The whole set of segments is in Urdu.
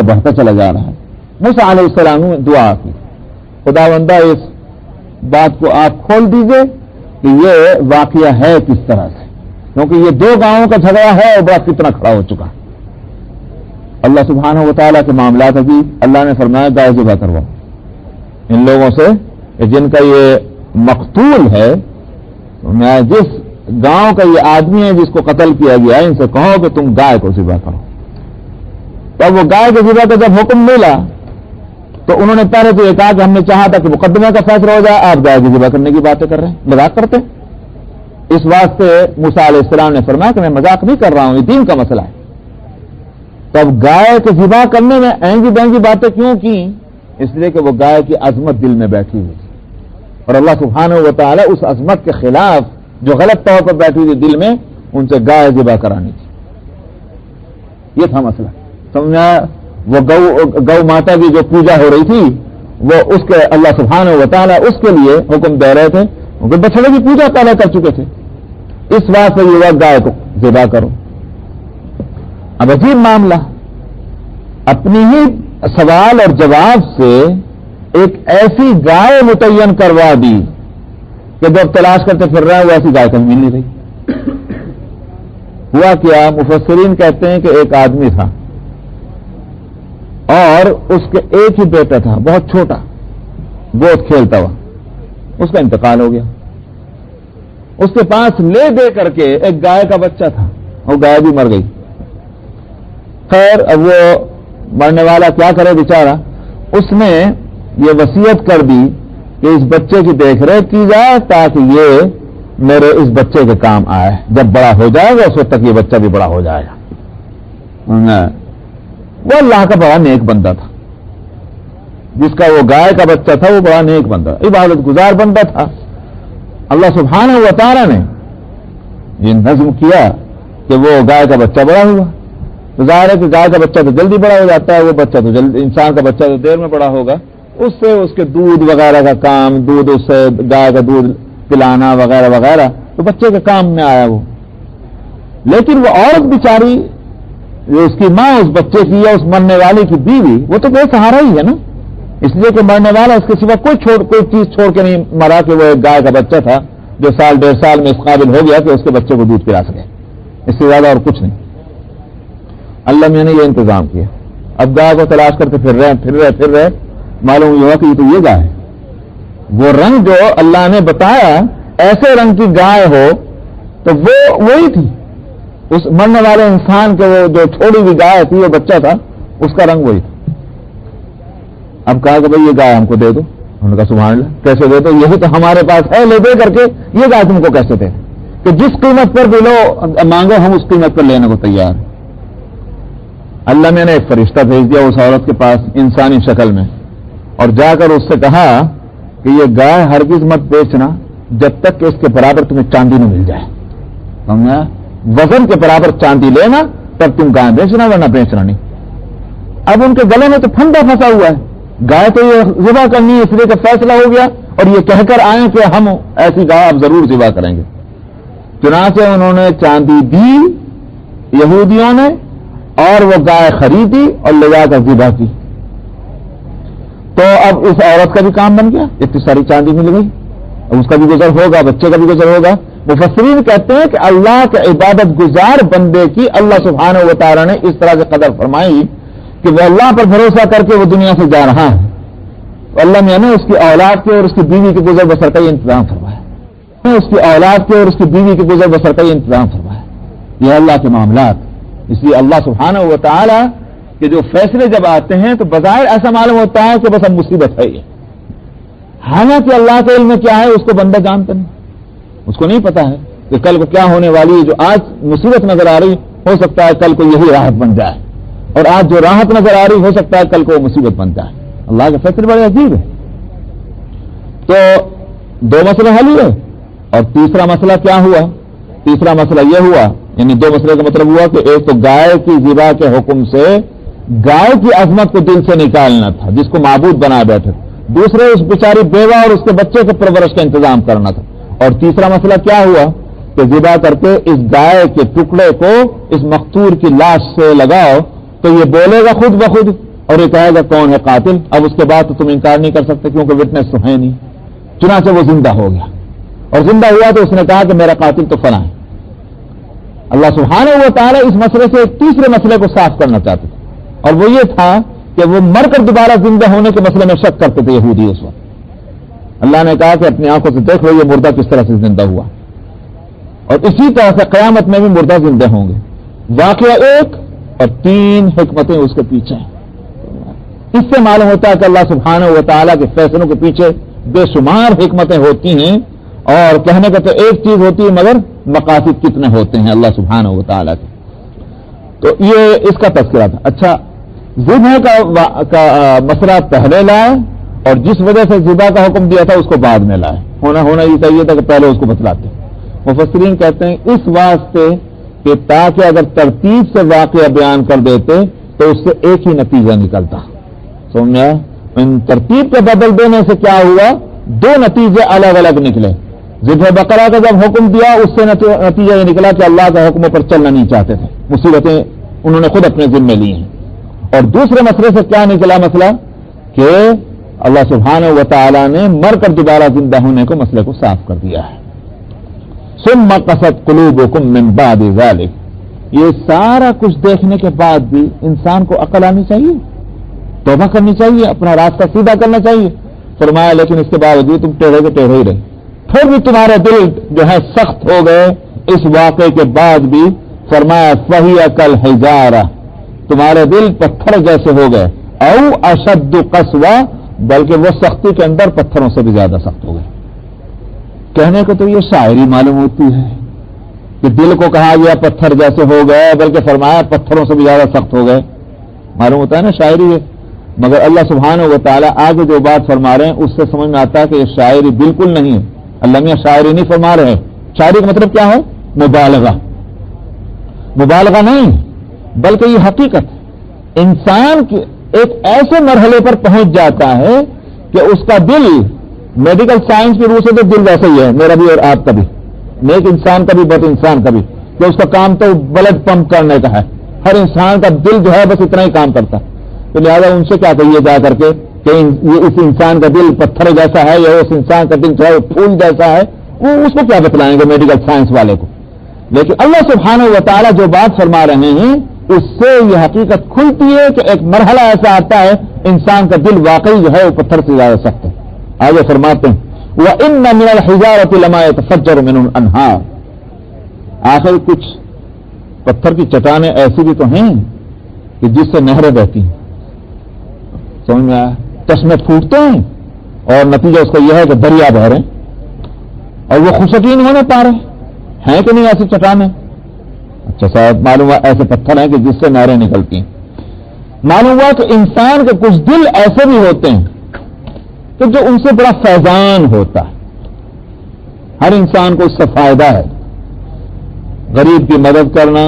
بڑھتا چلا جا رہا ہے. موسیٰ علیہ السلام نے دعا کی, خداوندہ اس بات کو آپ کھول دیجئے کہ یہ واقعہ ہے کس طرح سے, کیونکہ یہ دو گاؤں کا جھگڑا ہے اور بڑا فتنہ کھڑا ہو چکا. اللہ سبحانہ و تعالیٰ کے معاملات ابھی اللہ نے فرمایا گائے ذبح کرواؤ ان لوگوں سے جن کا یہ مقتول ہے. میں جس گاؤں کا یہ آدمی ہے جس کو قتل کیا گیا ہے ان سے کہو کہ تم گائے کو ذبح کرو. تب وہ گائے کے ذبح کا جب حکم ملا تو انہوں نے پہلے تو یہ کہا کہ ہم نے چاہا تھا کہ مقدمے کا فیصلہ ہو جائے, آپ گائے کی ذبح کرنے کی باتیں کر رہے ہیں, مذاق کرتے ہیں. اس واسطے موسیٰ علیہ السلام نے فرمایا کہ میں مذاق نہیں کر رہا ہوں, یہ دین کا مسئلہ ہے. تب گائے کے ذبح کرنے میں اینگی بینگی باتیں کیوں کی؟ اس لیے کہ وہ گائے کی عظمت دل میں بیٹھی ہوئی اور اللہ سبحانہ و تعالیٰ اس عظمت کے خلاف جو غلط طور پر بیٹھی ہوئی دل میں ان سے گائے ذبح کرانی تھی. یہ تھا مسئلہ. سمجھا؟ وہ گو ماتا کی جو پوجا ہو رہی تھی وہ اس کے اللہ سبحانہ و تعالیٰ اس کے لیے حکم دے رہے تھے, کیونکہ بچڑے کی پوجا پہلے کر چکے تھے. اس واسطے یہ وقت گائے کو ذبح کرو. اب عجیب معاملہ, اپنی ہی سوال اور جواب سے ایک ایسی گائے متعین کروا دی کہ جب تلاش کرتے پھر رہا ہے وہ ایسی گائے کہیں مل نہیں رہی. ہوا کیا؟ مفسرین کہتے ہیں کہ ایک آدمی تھا اور اس کے ایک ہی بیٹا تھا, بہت چھوٹا, گود کھیلتا ہوا. اس کا انتقال ہو گیا. اس کے پاس لے دے کر کے ایک گائے کا بچہ تھا, اور گائے بھی مر گئی. خیر, اب وہ مرنے والا کیا کرے بیچارہ, اس نے یہ وصیت کر دی کہ اس بچے کی دیکھ ریکھ کی جائے تاکہ یہ میرے اس بچے کے کام آئے. جب بڑا ہو جائے گا اس وقت تک یہ بچہ بھی بڑا ہو جائے گا. وہ اللہ کا بڑا نیک بندہ تھا, جس کا وہ گائے کا بچہ تھا وہ بڑا نیک بندہ, عبادت گزار بندہ تھا. اللہ سبحانہ و تعالیٰ نے یہ نظم کیا کہ وہ گائے کا بچہ بڑا ہوا. تو ظاہر ہے کہ گائے کا بچہ تو جلدی بڑا ہو جاتا ہے, وہ بچہ تو جلدی, انسان کا بچہ تو دیر میں بڑا ہوگا. اس سے اس کے دودھ وغیرہ کا کام, دودھ اس سے گائے کا دودھ پلانا وغیرہ وغیرہ تو بچے کے کام میں آیا وہ. لیکن وہ عورت بیچاری, اس کی ماں اس بچے کی یا اس مرنے والے کی بیوی, وہ تو بے سہارا ہی ہے نا, اس لیے کہ مرنے والا اس کے سوا کوئی چیز چھوڑ کے نہیں مرا کہ وہ ایک گائے کا بچہ تھا جو سال ڈیڑھ سال میں اس قابل ہو گیا کہ اس کے بچے کو دودھ پلا سکے. اس سے زیادہ اور کچھ نہیں. اللہ میں نے یہ انتظام کیا. اب گائے کو تلاش کرتے پھر رہے معلوم ہوا کہ یہ تو یہ گائے ہے. وہ رنگ جو اللہ نے بتایا ایسے رنگ کی گائے ہو تو وہ وہی تھی, اس مرنے والے انسان کے وہ جو چھوڑی ہوئی گائے تھی, وہ بچہ تھا, اس کا رنگ وہی تھا. اب کہا کہ بھائی یہ گائے ہم کو دے دو. انہوں نے کہا سبحان اللہ, کیسے دے دو, یہی تو ہمارے پاس ہے, لے دے کر کے یہ گائے تم کو کیسے دے, کہ جس قیمت پر بھی لو مانگو ہم اس قیمت پر لینے کو تیار ہیں. اللہ میں نے ایک فرشتہ بھیج دیا اس عورت کے پاس انسانی شکل میں, اور جا کر اس سے کہا کہ یہ گائے ہرگز مت بیچنا جب تک کہ اس کے برابر تمہیں چاندی نہ مل جائے. سمجھا؟ وزن کے برابر چاندی لینا تب تم گائے بیچنا, ورنہ بیچنا نہیں. اب ان کے گلے میں تو پھندا پھنسا ہوا ہے, گائے تو یہ ذبح کرنی ہے, اس لیے کہ فیصلہ ہو گیا, اور یہ کہہ کر آئے کہ ہم ایسی گائے اب ضرور ذبح کریں گے. چنانچہ انہوں نے چاندی دی یہودیوں نے, اور وہ گائے خریدی اور لے جا کر ذبح کی. تو اب اس عورت کا بھی کام بن گیا, اتنی ساری چاندی مل گئی, اب اس کا بھی گزر ہوگا, بچے کا بھی گزر ہوگا. مفسرین کہتے ہیں کہ اللہ کے عبادت گزار بندے کی اللہ سبحانہ و تعالیٰ نے اس طرح سے قدر فرمائی کہ وہ اللہ پر بھروسہ کر کے وہ دنیا سے جا رہا ہے. اللہ میں نے اس کی اولاد کے اور اس کی بیوی کے گزر بسر کا یہ انتظام فرمایا, اس کی اولاد کے اور اس کی بیوی کے گزر بسر کا یہ انتظام فرمایا. یہ اللہ کے معاملات. اس لیے اللہ سبحانہ و تعالیٰ کے جو فیصلے جب آتے ہیں تو بظاہر ایسا معلوم ہوتا ہے کہ بس اب مصیبت ہے یہ, حالانکہ اللہ کے علم میں کیا ہے اس کو بندہ جانتا نہیں. اس کو نہیں پتا ہے کہ کل کو کیا ہونے والی ہے. جو آج مصیبت نظر آ رہی ہو سکتا ہے کل کو یہی راحت بن جائے, اور آج جو راحت نظر آ رہی ہو سکتا ہے کل کو وہ مصیبت بن جائے. اللہ کے فیصلے بڑے عجیب ہے. تو دو مسئلے حل ہوئے, اور تیسرا مسئلہ کیا ہوا؟ تیسرا مسئلہ یہ ہوا, یعنی دو مسئلے کا مطلب ہوا کہ ایک تو گائے کی ذبح کے حکم سے گائے کی عظمت کو دل سے نکالنا تھا جس کو معبود بنا بیٹھے, دوسرے اس بیچاری بیوہ اور اس کے بچے کے پرورش کا انتظام کرنا تھا, اور تیسرا مسئلہ کیا ہوا کہ ذبح کر کے اس گائے کے ٹکڑے کو اس مقتول کی لاش سے لگاؤ تو یہ بولے گا خود بخود اور یہ کہے گا کون ہے قاتل. اب اس کے بعد تو تم انکار نہیں کر سکتے کیونکہ وٹنس تو ہے نہیں. چنانچہ وہ زندہ ہو گیا اور زندہ ہوا تو اس نے کہا کہ میرا قاتل تو فلاں ہے. اللہ سبحانہ و تعالیٰ اس مسئلے سے ایک تیسرے مسئلے کو صاف کرنا چاہتے تھے اور وہ یہ تھا کہ وہ مر کر دوبارہ زندہ ہونے کے مسئلے میں شک کرتے تھے یہودی اس وقت. اللہ نے کہا کہ اپنی آنکھوں سے دیکھ لو یہ مردہ کس طرح سے زندہ ہوا اور اسی طرح سے قیامت میں بھی مردہ زندہ ہوں گے. واقعہ ایک اور 3 حکمتیں اس کے پیچھے ہیں. اس سے معلوم ہوتا ہے کہ اللہ سبحانہ و تعالیٰ کے فیصلوں کے پیچھے بے شمار حکمتیں ہوتی ہیں اور کہنے کا تو ایک چیز ہوتی ہے مگر مقاصد کتنے ہوتے ہیں اللہ سبحانہ و تعالیٰ کے. تو یہ اس کا تذکرہ تھا. اچھا ذبح کا مسئلہ پہلے لائے اور جس وجہ سے ذبح کا حکم دیا تھا اس کو بعد میں لائے. ہونا یہ چاہیے تھا کہ پہلے اس کو بتلاتے. مفسرین کہتے ہیں اس واسطے کہ تاکہ اگر ترتیب سے واقعہ بیان کر دیتے تو اس سے ایک ہی نتیجہ نکلتا. سمجھا؟ ان ترتیب کے بدل دینے سے کیا ہوا 2 نتیجے الگ الگ نکلے. ذبح بقرہ کا جب حکم دیا اس سے نتیجہ یہ نکلا کہ اللہ کے حکموں پر چلنا نہیں چاہتے تھے, مصیبتیں انہوں نے خود اپنے ذمے لی ہیں. اور دوسرے مسئلے سے کیا نکلا مسئلہ کہ اللہ سبحانہ و تعالیٰ نے مر کر دوبارہ زندہ ہونے کو مسئلے کو صاف کر دیا ہے. ثم قست قلوبکم من بعد ذلک. یہ سارا کچھ دیکھنے کے بعد بھی انسان کو عقل آنی چاہیے, توبہ کرنی چاہیے, اپنا راستہ سیدھا کرنا چاہیے. فرمایا لیکن اس کے باوجود تم ٹیڑھے کے ٹیڑھے ہی رہے, پھر بھی تمہارے دل جو ہے سخت ہو گئے اس واقعے کے بعد بھی. فرمایا فہی کالحجارہ, تمہارے دل پتھر جیسے ہو گئے. او اشد قسوہ, بلکہ وہ سختی کے اندر پتھروں سے بھی زیادہ سخت ہو گئے. کہنے کو تو یہ شاعری معلوم ہوتی ہے کہ دل کو کہا گیا پتھر جیسے ہو گئے, بلکہ فرمایا پتھروں سے بھی زیادہ سخت ہو گئے. معلوم ہوتا ہے نا شاعری ہے, مگر اللہ سبحانہ و تعالیٰ آگے جو بات فرما رہے ہیں اس سے سمجھ میں آتا ہے کہ یہ شاعری بالکل نہیں ہے. اللہ میاں شاعری نہیں فرما رہے ہیں. شاعری کا مطلب کیا ہے؟ مبالغہ. مبالغہ نہیں بلکہ یہ حقیقت. انسان کے ایک ایسے مرحلے پر پہنچ جاتا ہے کہ اس کا دل, میڈیکل سائنس کی روح سے تو دل ویسا ہی ہے, میرا بھی اور آپ کا بھی, نیک انسان کا بھی بد انسان کا بھی, کہ اس کا کام تو بلڈ پمپ کرنے کا ہے. ہر انسان کا دل جو ہے بس اتنا ہی کام کرتا ہے. تو لہٰذا ان سے کیا کہیے جا کر کے کہ یہ اس انسان کا دل پتھر جیسا ہے یا اس انسان کا دل جو ہے پھول جیسا ہے, وہ اس کو کیا بتلائیں گے میڈیکل سائنس والے کو. لیکن اللہ سبحانہ و تعالیٰ جو بات فرما رہے ہیں اس سے یہ حقیقت کھلتی ہے کہ ایک مرحلہ ایسا آتا ہے انسان کا دل واقعی جو ہے وہ پتھر سے زیادہ سخت ہے. آگے فرماتے ہیں وَإِنَّ مِنَ الْحِجَارَةِ لَمَا يَتَفَجَّرُ مِنْهُ الْأَنْهَارُ. آخر کچھ پتھر کی چٹانیں ایسی بھی تو ہیں کہ جس سے نہریں بہتی ہیں. سمجھ میں آیا؟ چشمے پھوٹتے ہیں اور نتیجہ اس کا یہ ہے کہ دریا بہ رہے ہیں اور وہ خشکی نہیں ہونے پا رہے ہیں کہ نہیں ایسی چٹانیں. اچھا صاحب معلوم ہوا ایسے پتھر ہیں کہ جس سے نہریں نکلتی ہیں. معلوم ہوا کہ انسان کے کچھ دل ایسے بھی ہوتے ہیں کہ جو ان سے بڑا فیضان ہوتا ہے. ہر انسان کو اس سے فائدہ ہے. غریب کی مدد کرنا,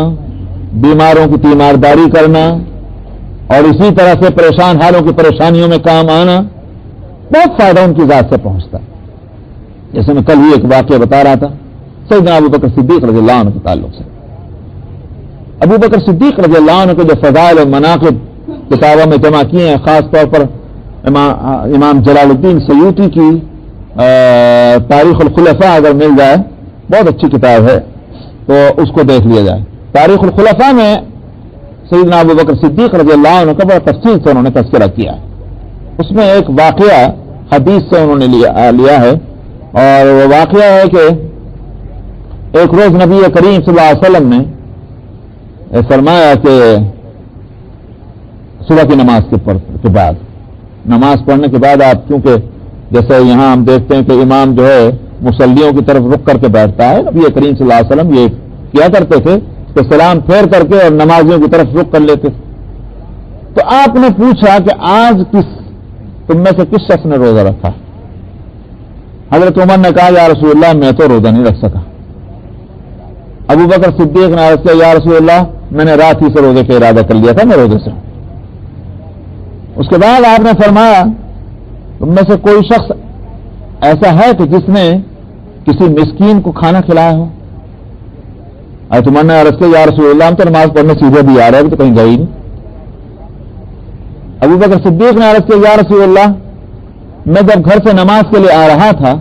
بیماروں کی تیمارداری کرنا اور اسی طرح سے پریشان حالوں کی پریشانیوں میں کام آنا, بہت فائدہ ان کی ذات سے پہنچتا ہے. جیسے میں کل ہی ایک واقعہ بتا رہا تھا سیدنا ابو بکر صدیق رضی اللہ عنہ کے تعلق سے. ابو بکر صدیق رضی اللہ عنہ کے جو فضائل اور مناقب کتابوں میں جمع کیے ہیں, خاص طور پر امام جلال الدین سیوطی کی تاریخ الخلفاء اگر مل جائے, بہت اچھی کتاب ہے تو اس کو دیکھ لیا جائے. تاریخ الخلفاء میں سیدنا ابو بکر صدیق رضی اللہ عنہ کا بڑا تفصیل سے انہوں نے تذکرہ کیا ہے. اس میں ایک واقعہ حدیث سے انہوں نے لیا ہے اور وہ واقعہ ہے کہ ایک روز نبی کریم صلی اللہ علیہ وسلم نے فرمایا کہ صبح کی نماز کے بعد, نماز پڑھنے کے بعد آپ, کیونکہ جیسے یہاں ہم دیکھتے ہیں کہ امام جو ہے مصلیوں کی طرف رخ کر کے بیٹھتا ہے, نبی کریم صلی اللہ علیہ وسلم یہ کیا کرتے تھے کہ سلام پھیر کر کے اور نمازیوں کی طرف رخ کر لیتے. تو آپ نے پوچھا کہ آج تم میں سے کس شخص نے روزہ رکھا؟ حضرت عمر نے کہا یا رسول اللہ میں تو روزہ نہیں رکھ سکا. ابو بکر صدیق نے عرض کیا یا رسول اللہ میں نے رات ہی سے روزے کا ارادہ کر لیا تھا, میں روزے سے ہوں. اس کے بعد آپ نے فرمایا تم میں سے کوئی شخص ایسا ہے کہ جس نے کسی مسکین کو کھانا کھلایا ہو؟ حضرت عمر نے عرض کیا یا رسول اللہ ہم تو نماز پڑھنے سیدھے بھی آ رہے ہیں, تو کہیں گئی نہیں. ابو بکر صدیق نے عرض کیا یا رسول اللہ میں جب گھر سے نماز کے لیے آ رہا تھا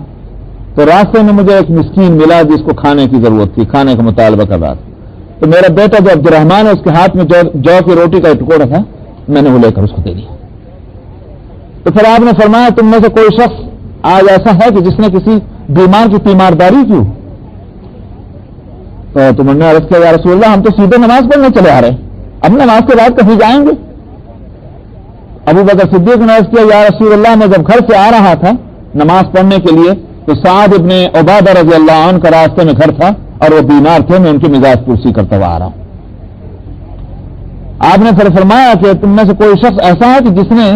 تو راستے میں مجھے ایک مسکین ملا جس کو کھانے کی ضرورت تھی, کھانے کا مطالبہ کر رہا تھا, تو میرا بیٹا جو عبد الرحمان ہے اس کے ہاتھ میں جو کی روٹی کا ٹکڑا تھا, میں نے وہ لے کر اس کو دے دیا. تو پھر آپ نے فرمایا تم میں سے کوئی شخص آج ایسا ہے کہ جس نے کسی بیمار کی تیمارداری کی؟ تو تم نے عرض کیا یا رسول اللہ ہم تو سیدھے نماز پڑھنے چلے آ رہے ہیں, اب نماز کے بعد کہیں جائیں گے؟ ابو بکر صدیق نے عرض کیا یا رسول اللہ میں جب گھر سے آ رہا تھا نماز پڑھنے کے لیے تو سعد ابن عبادہ رضی اللہ عنہ کا راستے میں گھر تھا اور وہ بیمار تھے, میں ان کی مزاج پرسی کرتا ہوا آ رہا ہوں. آپ نے پھر فرمایا کہ تم میں سے کوئی شخص ایسا ہے کہ جس نے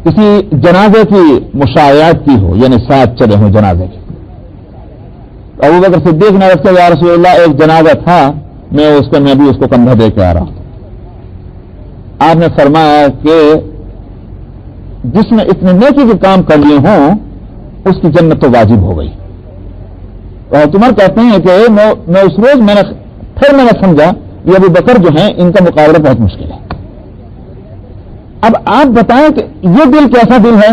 کسی جنازے کی مشاہدات کی ہو, یعنی ساتھ چلے ہوں جنازے کی؟ ابو بکر صدیق نے عرض کیا یا رسول اللہ ایک جنازہ تھا, میں بھی اس کو کندھا دے کے آ رہا ہوں. آپ نے فرمایا کہ جس نے اتنے نیکی کے کام کر لیے ہوں اس کی جنت تو واجب ہو گئی. اور تمہار کہتے ہیں کہ میں اس روز میں نے سمجھا یہ ابو بکر جو ہیں ان کا مقابلہ بہت مشکل ہے. اب آپ بتائیں کہ یہ دل کیسا دل ہے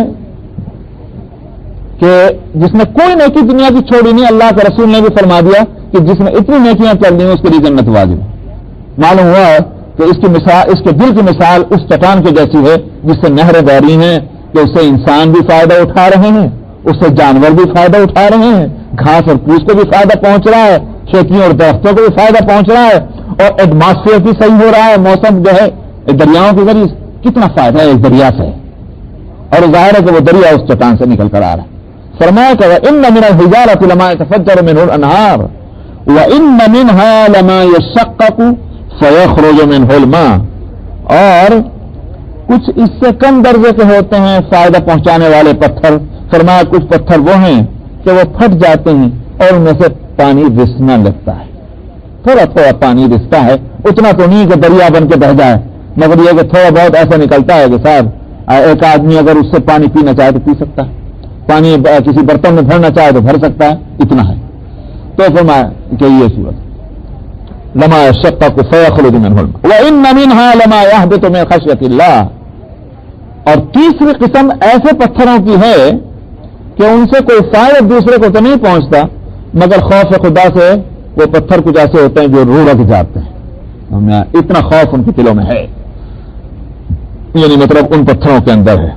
کہ جس نے کوئی نیکی دنیا کی چھوڑی نہیں, اللہ کے رسول نے بھی فرما دیا کہ جس نے اتنی نیکیاں کر لی ہیں اس کے لیے جنت واجب ہے. معلوم ہوا کہ اس کے دل کی مثال اس چٹان کی جیسی ہے جس سے نہریں بہ رہی ہیں کہ اس سے انسان بھی فائدہ اٹھا رہے ہیں, اس سے جانور بھی فائدہ اٹھا رہے ہیں, گھاس اور پوچھ کو بھی فائدہ پہنچ رہا ہے, کھیتیوں اور درختوں کو بھی فائدہ پہنچ رہا ہے, اور ایٹماسفیئر بھی صحیح ہو رہا ہے, موسم جو ہے دریاؤں کے ذریعے کتنا فائدہ ہے اس دریا سے, اور ظاہر ہے کہ وہ دریا اس چٹان سے نکل کر آ رہا ہے. فرمایا کہ ان من الحجارۃ لما يتفجر منه الانهار وان منها لما يشقق فيخرج منه الماء, اور کچھ اس سے کم درجے کے ہوتے ہیں فائدہ پہنچانے والے پتھر. فرمایا کچھ پتھر وہ ہیں کہ وہ پھٹ جاتے ہیں اور ان میں سے پانی رسنا لگتا ہے, تھوڑا تھوڑا پانی رستا ہے, اتنا تو نہیں کہ دریا بن کے بہ جائے, مگر یہ کہ تھوڑا بہت ایسا نکلتا ہے کہ صاحب ایک آدمی اگر اس سے پانی پینا چاہے تو پی سکتا ہے, پانی کسی برتن میں بھرنا چاہے تو بھر سکتا ہے, اتنا ہے. تو فرمایا کہ یہ صورت لما يشقق فيخرج منه الماء وان منها لما يهبط من خشية الله. اور تیسری قسم ایسے پتھروں کی ہے کہ ان سے کوئی فائدہ دوسرے کو تو نہیں پہنچتا مگر خوف خدا سے وہ پتھر کچھ ایسے ہوتے ہیں جو رڑک جاتے ہیں, اتنا خوف ان کے دلوں میں ہے, یعنی مطلب ان پتھروں کے اندر ہے.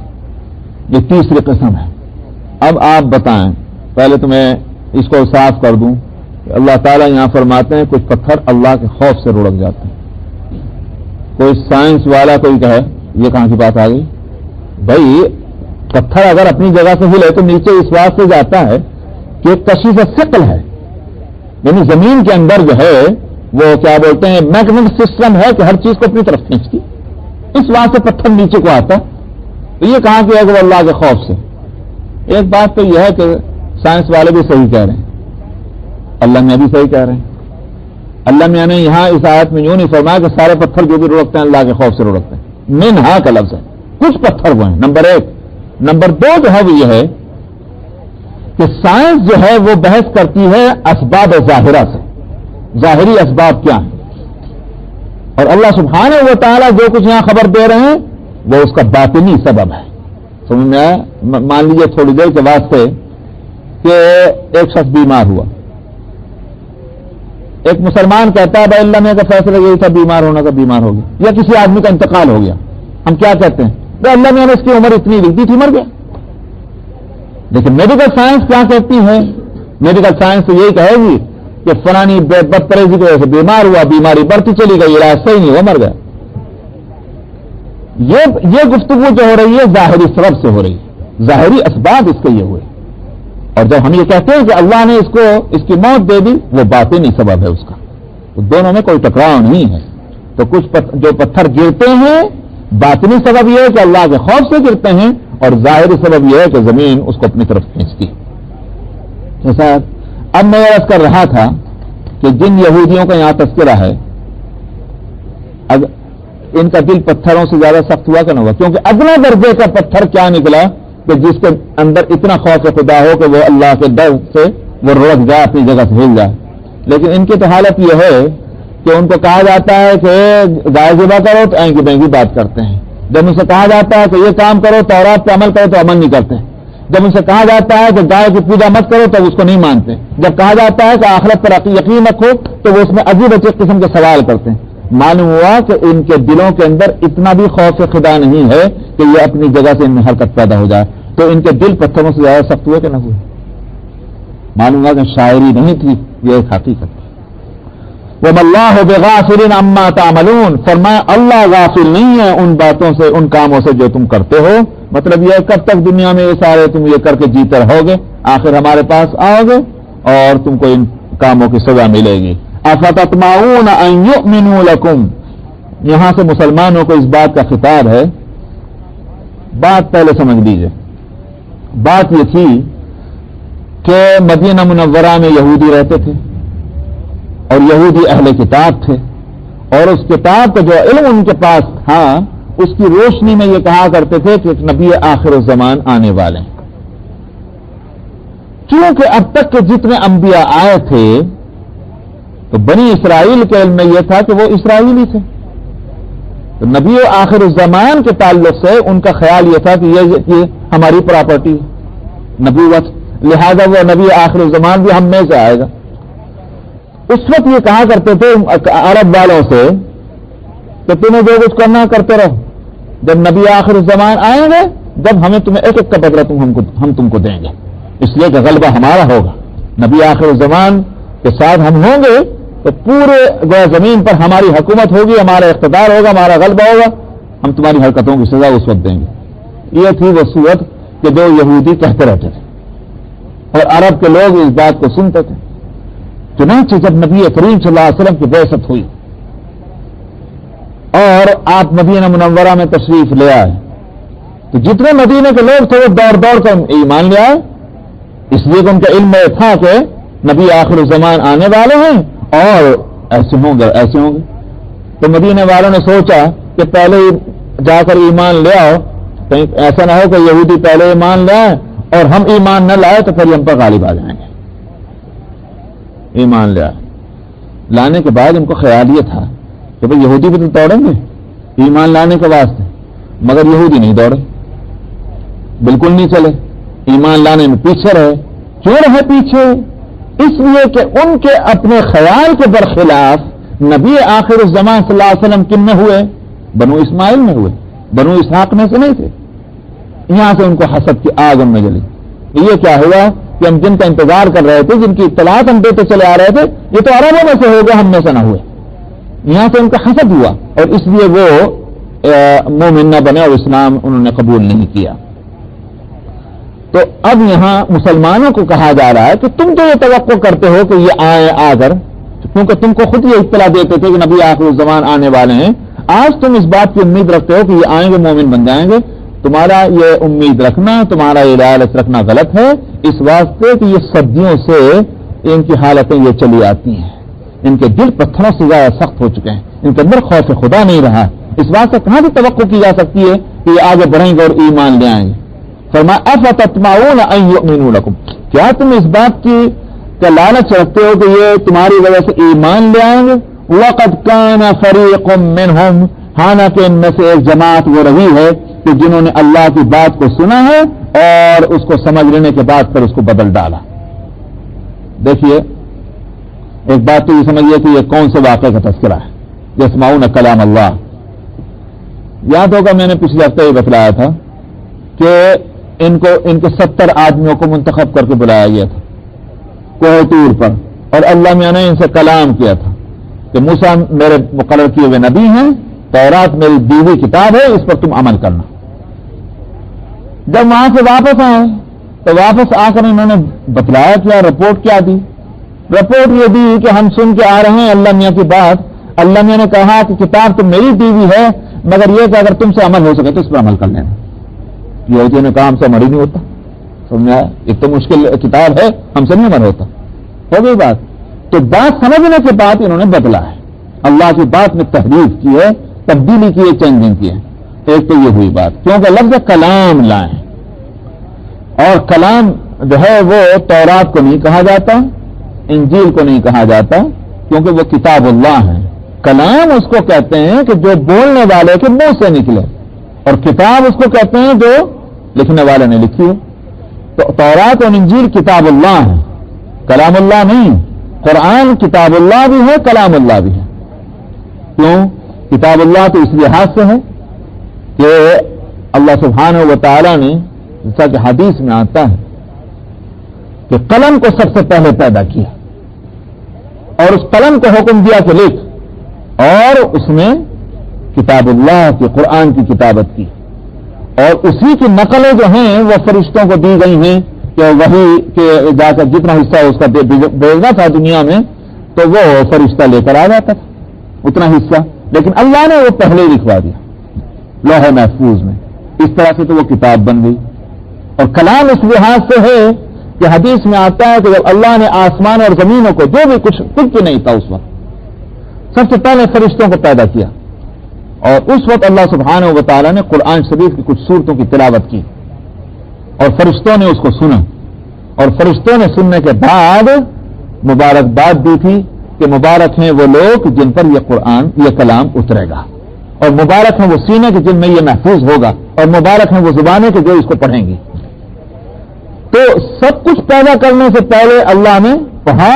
یہ تیسری قسم ہے. اب آپ بتائیں, پہلے تو میں اس کو صاف کر دوں کہ اللہ تعالیٰ یہاں فرماتے ہیں کچھ پتھر اللہ کے خوف سے رڑک جاتے ہیں. کوئی سائنس والا کوئی کہے یہ کہاں کی بات آ گئی؟ بھائی پتھر اگر اپنی جگہ سے ہلے تو نیچے اس بات سے جاتا ہے کہ کشش ثقل ہے, یعنی زمین کے اندر جو ہے وہ کیا بولتے ہیں میگنیٹک سسٹم ہے کہ ہر چیز کو اپنی طرف کھینچتی, اس بات سے پتھر نیچے کو آتا. تو یہ کہاں کیا کہ وہ اللہ کے خوف سے. ایک بات تو یہ ہے کہ سائنس والے بھی صحیح کہہ رہے ہیں, اللہ میاں بھی صحیح کہہ رہے ہیں. اللہ میاں نے یہاں اس آیت میں یوں نہیں فرمایا کہ سارے پتھر جو بھی رڑکتے ہیں اللہ کے خوف سے رڑکتے ہیں, منہا کا لفظ ہے, کچھ پتھر وہ ہیں. نمبر ایک. نمبر دو جو ہے وہ یہ ہے کہ سائنس جو ہے وہ بحث کرتی ہے اسباب ظاہرہ سے, ظاہری اسباب کیا ہیں, اور اللہ سبحانہ و تعالیٰ جو کچھ یہاں خبر دے رہے ہیں وہ اس کا باطنی سبب ہے. سمجھ میں آیا؟ مان لیجیے تھوڑی دیر کے واسطے کہ ایک شخص بیمار ہوا, ایک مسلمان کہتا ہے بھائی اللہ نے کا فیصلہ یہی تھا بیمار ہونا کا بیمار ہو گیا, یا کسی آدمی کا انتقال ہو گیا, ہم کیا کہتے ہیں بھائی اللہ نے اس کی عمر اتنی لکھتی تھی مر گیا. لیکن میڈیکل سائنس کیا کہتی ہے؟ میڈیکل سائنس تو یہی کہے گی کہ فلانی بدتریزی کی وجہ سے بیمار ہوا, بیماری بڑھتی چلی گئی, علاج صحیح نہیں ہوا, مر گیا. یہ گفتگو جو ہو رہی ہے ظاہری سبب سے ہو رہی ہے, ظاہری اسباب اس کے یہ ہوئے. اور جب ہم یہ کہتے ہیں کہ اللہ نے اس کی موت دے دی, وہ باطنی سبب ہے اس کا, تو دونوں میں کوئی ٹکراؤ نہیں ہے. تو کچھ جو پتھر گرتے ہیں باطنی سبب یہ ہے کہ اللہ کے خوف سے گرتے ہیں, اور ظاہری سبب یہ ہے کہ زمین اس کو اپنی طرف کھینچتی ہے. اب میں عرض کر رہا تھا کہ جن یہودیوں کا یہاں تذکرہ ہے ان کا دل پتھروں سے زیادہ سخت ہوا کہ نہ ہوا, کیونکہ ادنا درجے کا پتھر کیا نکلا کہ جس کے اندر اتنا خوف خدا ہو کہ وہ اللہ کے ڈر سے وہ رڑک جائے, اپنی جگہ سے ہل جائے. لیکن ان کی تو حالت یہ ہے کہ ان کو کہا جاتا ہے کہ گائے ذبح کرو تو اینکی بینکی بات کرتے ہیں, جب ان سے کہا جاتا ہے کہ یہ کام کرو تورات پہ عمل کرو تو عمل نہیں کرتے. جب ان سے کہا جاتا ہے کہ گائے کی پوجا مت کرو تو اس کو نہیں مانتے. جب کہا جاتا ہے کہ آخرت پر یقین رکھو تو وہ اس میں عجیب عجیب قسم کے سوال کرتے ہیں. معلوم ہوا کہ ان کے دلوں کے اندر اتنا بھی خوف خدا نہیں ہے کہ یہ اپنی جگہ سے ان میں حرکت پیدا ہو جائے. تو ان کے دل پتھروں سے زیادہ سخت ہوئے کہ نہ ہوئے. معلوم ہوا کہ شاعری نہیں تھی، یہ ایک حقیقت ہے. وَمَا اللَّهُ بِغَافِلٍ عَمَّا تَعْمَلُونَ، فرمایا اللہ غافل نہیں ہے ان باتوں سے، ان کاموں سے جو تم کرتے ہو. مطلب یہ کب تک دنیا میں یہ سارے تم یہ کر کے جیتے رہو گے، آخر ہمارے پاس آؤ گے اور تم کو ان کاموں کی سزا ملے گی. أَفَتَطْمَعُونَ أَن يُؤْمِنُوا لَكُمْ، یہاں سے مسلمانوں کو اس بات کا خطاب ہے. بات پہلے سمجھ لیجیے. بات یہ تھی کہ مدینہ منورہ میں یہودی رہتے تھے اور یہودی اہل کتاب تھے، اور اس کتاب کا جو علم ان کے پاس تھا اس کی روشنی میں یہ کہا کرتے تھے کہ ایک نبی آخر الزمان آنے والے ہیں. کیونکہ اب تک کے جتنے انبیاء آئے تھے تو بنی اسرائیل کے علم میں یہ تھا کہ وہ اسرائیلی تھے، تو نبی آخر الزمان کے تعلق سے ان کا خیال یہ تھا کہ یہ ہماری پراپرٹی ہے، نبوت، لہذا وہ نبی آخر الزمان بھی ہم میں سے آئے گا. اس وقت یہ کہا کرتے تھے عرب والوں سے کہ تمہیں جو کچھ کرنا کرتے رہو، جب نبی آخر الزمان آئیں گے جب ہمیں تمہیں ایک ایک کا بدلہ ہم تم کو دیں گے، اس لیے کہ غلبہ ہمارا ہوگا. نبی آخر الزمان کے ساتھ ہم ہوں گے تو پورے گویا زمین پر ہماری حکومت ہوگی، ہمارا اقتدار ہوگا، ہمارا غلبہ ہوگا، ہم تمہاری حرکتوں کی سزا اس وقت دیں گے. یہ تھی وہ صورت کہ جو یہودی کہتے رہتے تھے اور عرب کے لوگ اس بات کو سنتے تھے. چنانچہ جب نبی کریم صلی اللہ علیہ وسلم کی بعثت ہوئی اور آپ مدینہ منورہ میں تشریف لے آئے تو جتنے مدینے کے لوگ تھے وہ دوڑ دوڑ کر ایمان لے آئے، اس لیے کہ ان کا علم میں تھا کہ نبی آخر الزمان آنے والے ہیں اور ایسے ہوں گے ایسے ہوں گے. تو مدینے والوں نے سوچا کہ پہلے جا کر ایمان لے آؤ، کہیں ایسا نہ ہو کہ یہودی پہلے ایمان لے آئے اور ہم ایمان نہ لائے تو پھر ہم پر غالب آ جائیں گے. ایمان لے آئے، لانے کے بعد ان کو خیال یہ تھا کہ بھائی یہودی بھی تو دوڑیں گے ایمان لانے کے واسطے، مگر یہودی نہیں دوڑے، بالکل نہیں چلے، ایمان لانے میں پیچھے رہے. کیوں رہے پیچھے؟ اس لیے کہ ان کے اپنے خیال کے برخلاف نبی آخر الزمان صلی اللہ علیہ وسلم کن میں ہوئے؟ بنو اسماعیل میں ہوئے، بنو اسحاق میں سے نہیں تھے. یہاں سے ان کو حسد کی آگ ان میں جلی. یہ کیا ہوا کہ ہم جن کا انتظار کر رہے تھے، جن کی اطلاعات ہم دیتے چلے آ رہے تھے، یہ تو عربوں میں سے ہو گئے، ہم میں سے نہ ہوئے. یہاں سے ان کا حسد ہوا اور اس لیے وہ مومن نہ بنے اور اسلام انہوں نے قبول نہیں کیا. تو اب یہاں مسلمانوں کو کہا جا رہا ہے کہ تم تو یہ توقع کرتے ہو کہ یہ آئے آ کر، کیونکہ تم کو خود یہ اطلاع دیتے تھے کہ نبی آخر الزمان آنے والے ہیں، آج تم اس بات کی امید رکھتے ہو کہ یہ آئیں گے مومن بن جائیں گے. تمہارا یہ امید رکھنا، تمہارا یہ لالچ رکھنا غلط ہے، اس واسطے کہ یہ صدیوں سے ان کی حالتیں یہ چلی آتی ہیں، ان کے دل پتھروں سے زیادہ سخت ہو چکے ہیں، ان کے اندر خوف خدا نہیں رہا. اس بات سے کہاں سے توقع کی جا سکتی ہے کہ یہ آگے بڑھیں گے اور ایمان لے آئیں گے. فرمایا افتطمعون ان یؤمنوا لکم، کیا تم اس بات کی لالچ رکھتے ہو کہ یہ تمہاری وجہ سے ایمان لے آئیں گے؟ وقد کان فریق منہم، حالانکہ ان میں سے ایک جماعت وہ رہی ہے کہ جنہوں نے اللہ کی بات کو سنا ہے اور اس کو سمجھ لینے کے بعد پھر اس کو بدل ڈالا. دیکھیے ایک بات تو یہ سمجھیے کہ یہ کون سے واقعے کا تذکرہ ہے. یسمعون کلام اللہ، یاد ہوگا میں نے پچھلے ہفتے یہ بتلایا تھا کہ ان کے 70 آدمیوں کو منتخب کر کے بلایا گیا تھا کوہ طور پر، اور اللہ میاں نے ان سے کلام کیا تھا کہ موسیٰ میرے مقرر کیے ہوئے نبی ہیں، تورات میری دی ہوئی کتاب ہے، اس پر تم عمل کرنا. جب وہاں سے واپس آئے تو واپس آ کر انہوں نے بتلایا کیا، رپورٹ کیا دی. رپورٹ یہ دی کہ ہم سن کے آ رہے ہیں اللہ میاں کی بات. اللہ میاں نے کہا کہ کتاب تو میری دی ہوئی ہے، مگر یہ کہ اگر تم سے عمل ہو سکے تو اس پر عمل کر لینا. یہودیوں نے کہا ہم سے عمل ہی نہیں ہوتا. سمجھا؟ ایک تو مشکل کتاب ہے، ہم سے نہیں عمل ہوتا. ہو گئی بات. تو بات سمجھنے کے بعد انہوں نے بدلا ہے، اللہ کی بات میں تحریف کی ہے، تبدیلی کی ہے، چینجنگ کی ہے. ایک تو یہ ہوئی بات، کیونکہ لفظ کلام لائیں، اور کلام جو ہے وہ تورات کو نہیں کہا جاتا، انجیل کو نہیں کہا جاتا، کیونکہ وہ کتاب اللہ ہے. کلام اس کو کہتے ہیں کہ جو بولنے والے کے منہ سے نکلے. اور کتاب اس کو کہتے ہیں جو لکھنے والے نے لکھی ہے. تو تورات اور انجیل کتاب اللہ ہے، کلام اللہ نہیں. قرآن کتاب اللہ بھی ہے، کلام اللہ بھی ہے. کیوں کتاب اللہ؟ تو اس لحاظ سے ہے کہ اللہ سبحانہ و تعالی نے، جیسا کہ حدیث میں آتا ہے کہ قلم کو سب سے پہلے پیدا کیا اور اس قلم کو حکم دیا کہ لکھ، اور اس نے کتاب اللہ کی، قرآن کی کتابت کی. اور اسی کی نقلیں جو ہیں وہ فرشتوں کو دی گئی ہیں کہ وہی کہ جا کر جتنا حصہ اس کا بھیجنا تھا دنیا میں تو وہ فرشتہ لے کر آ جاتا تھا اتنا حصہ، لیکن اللہ نے وہ پہلے ہی لکھوا دیا لوح محفوظ میں. اس طرح سے تو وہ کتاب بن گئی. اور کلام اس لحاظ سے ہے کہ حدیث میں آتا ہے کہ جب اللہ نے آسمان اور زمینوں کو، جو بھی کچھ بھی نہیں تھا اس وقت، سب سے پہلے فرشتوں کو پیدا کیا، اور اس وقت اللہ سبحانہ و تعالیٰ نے قرآن شریف کی کچھ سورتوں کی تلاوت کی اور فرشتوں نے اس کو سنا، اور فرشتوں نے سننے کے بعد مبارکباد دی تھی کہ مبارک ہیں وہ لوگ جن پر یہ قرآن، یہ کلام اترے گا، اور مبارک ہیں وہ سینے کے جن میں یہ محفوظ ہوگا، اور مبارک ہیں وہ زبانیں کہ جو اس کو پڑھیں گی. تو سب کچھ پیدا کرنے سے پہلے اللہ نے پڑھا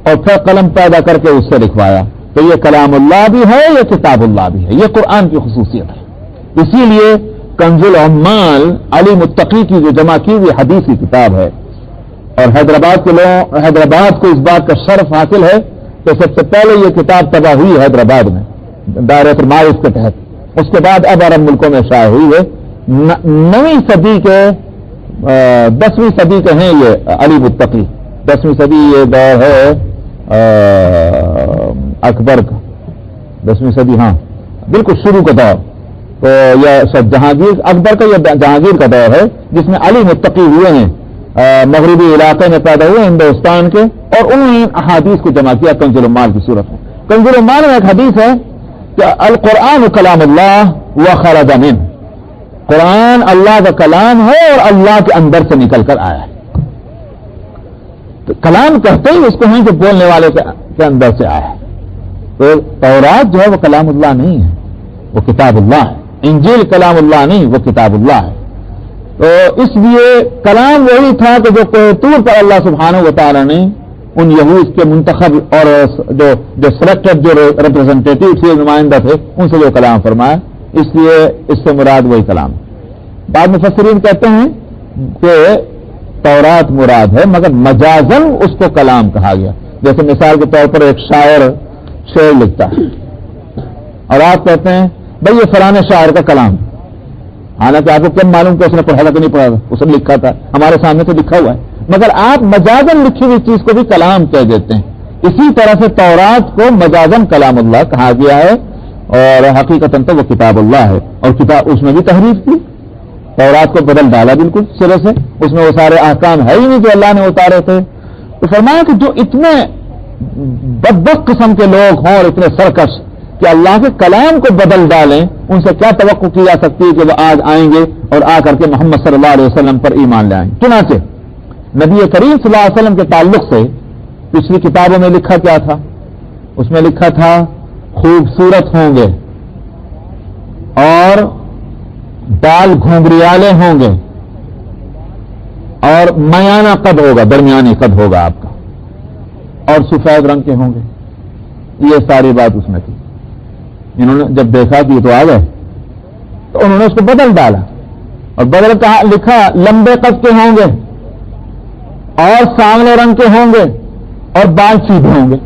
اور پھر قلم پیدا کر کے اس سے لکھوایا. تو یہ کلام اللہ بھی ہے، یہ کتاب اللہ بھی ہے، یہ قرآن کی خصوصیت ہے. اسی لیے کنز العمال علی متقی کی جو جمع کی ہوئی حدیث کی کتاب ہے، اور حیدرآباد کو اس بات کا شرف حاصل ہے کہ سب سے پہلے یہ کتاب طبع ہوئی حیدرآباد میں دائرۃ المعارف کے تحت. اس کے بعد اب عرب ملکوں میں شائع ہوئی ہے. 9ویں صدی کے 10ویں صدی کے ہیں یہ علی متقی. 10ویں صدی یہ دور ہے اکبر کا، 10ویں صدی، ہاں بالکل شروع کا دور. تو یہ جہانگیر، اکبر کا یہ جہانگیر کا دور ہے جس میں علی متقی ہوئے ہیں، مغربی علاقے میں پیدا ہوئے ہندوستان کے، اور انہوں نے احادیث کو جمع کیا کنز العمال کی صورت میں. کنز العمال میں ایک حدیث ہے کہ القرآن کلام اللہ وخرج منہ، قرآن اللہ کا کلام ہے اور اللہ کے اندر سے نکل کر آیا ہے. تو کلام کہتے ہی اس کو ہیں جو بولنے والے کے اندر سے آیا ہے. تو تورات جو ہے وہ کلام اللہ نہیں ہے، وہ کتاب اللہ ہے. انجیل کلام اللہ نہیں، وہ کتاب اللہ ہے. تو اس لیے کلام وہی تھا کہ جو طور پر اللہ سبحانہ و تعالیٰ نے ان یہود کے منتخب اور جو سلیکٹڈ جو ریپرزینٹیٹیو تھے، نمائندہ تھے، ان سے جو کلام فرمایا، اس لیے اس سے مراد وہی کلام. بعد مفسرین کہتے ہیں کہ تورات مراد ہے، مگر مجازن اس کو کلام کہا گیا. جیسے مثال کے طور پر ایک شاعر شعر لکھتا ہے اور آپ کہتے ہیں بھائی یہ فلاں شاعر کا کلام، حالانکہ آپ کو کیا معلوم کہ اس نے پڑھا تھا کہ نہیں پڑھا تھا، اس نے لکھا تھا، ہمارے سامنے تو لکھا ہوا ہے، مگر آپ مجازن لکھی ہوئی چیز کو بھی کلام کہہ دیتے ہیں. اسی طرح سے تورات کو مجازن کلام اللہ کہا گیا ہے، اور حقیقتاً تو وہ کتاب اللہ ہے. اور کتاب اس میں بھی تحریف کی، تورات کو بدل ڈالا بالکل سرے سے، اس میں وہ سارے احکام ہے ہی نہیں جو اللہ نے اتارے تھے. تو فرمایا کہ جو اتنے بدبخت قسم کے لوگ ہوں اور اتنے سرکش کہ اللہ کے کلام کو بدل ڈالیں، ان سے کیا توقع کی جا سکتی ہے کہ وہ آج آئیں گے اور آ کر کے محمد صلی اللہ علیہ وسلم پر ایمان لائیں. چنانچہ نبی کریم صلی اللہ علیہ وسلم کے تعلق سے پچھلی کتابوں میں لکھا کیا تھا؟ اس میں لکھا تھا خوبصورت ہوں گے اور بال گھونگریالے ہوں گے اور میانہ قد ہوگا، درمیانی قد ہوگا آپ کا، اور سفید رنگ کے ہوں گے. یہ ساری بات اس میں تھی. انہوں نے جب دیکھا کہ یہ تو آ گئے تو انہوں نے اس کو بدل ڈالا اور بدل کہا، لکھا لمبے قد کے ہوں گے اور سانولے رنگ کے ہوں گے اور بال سیدھے ہوں گے.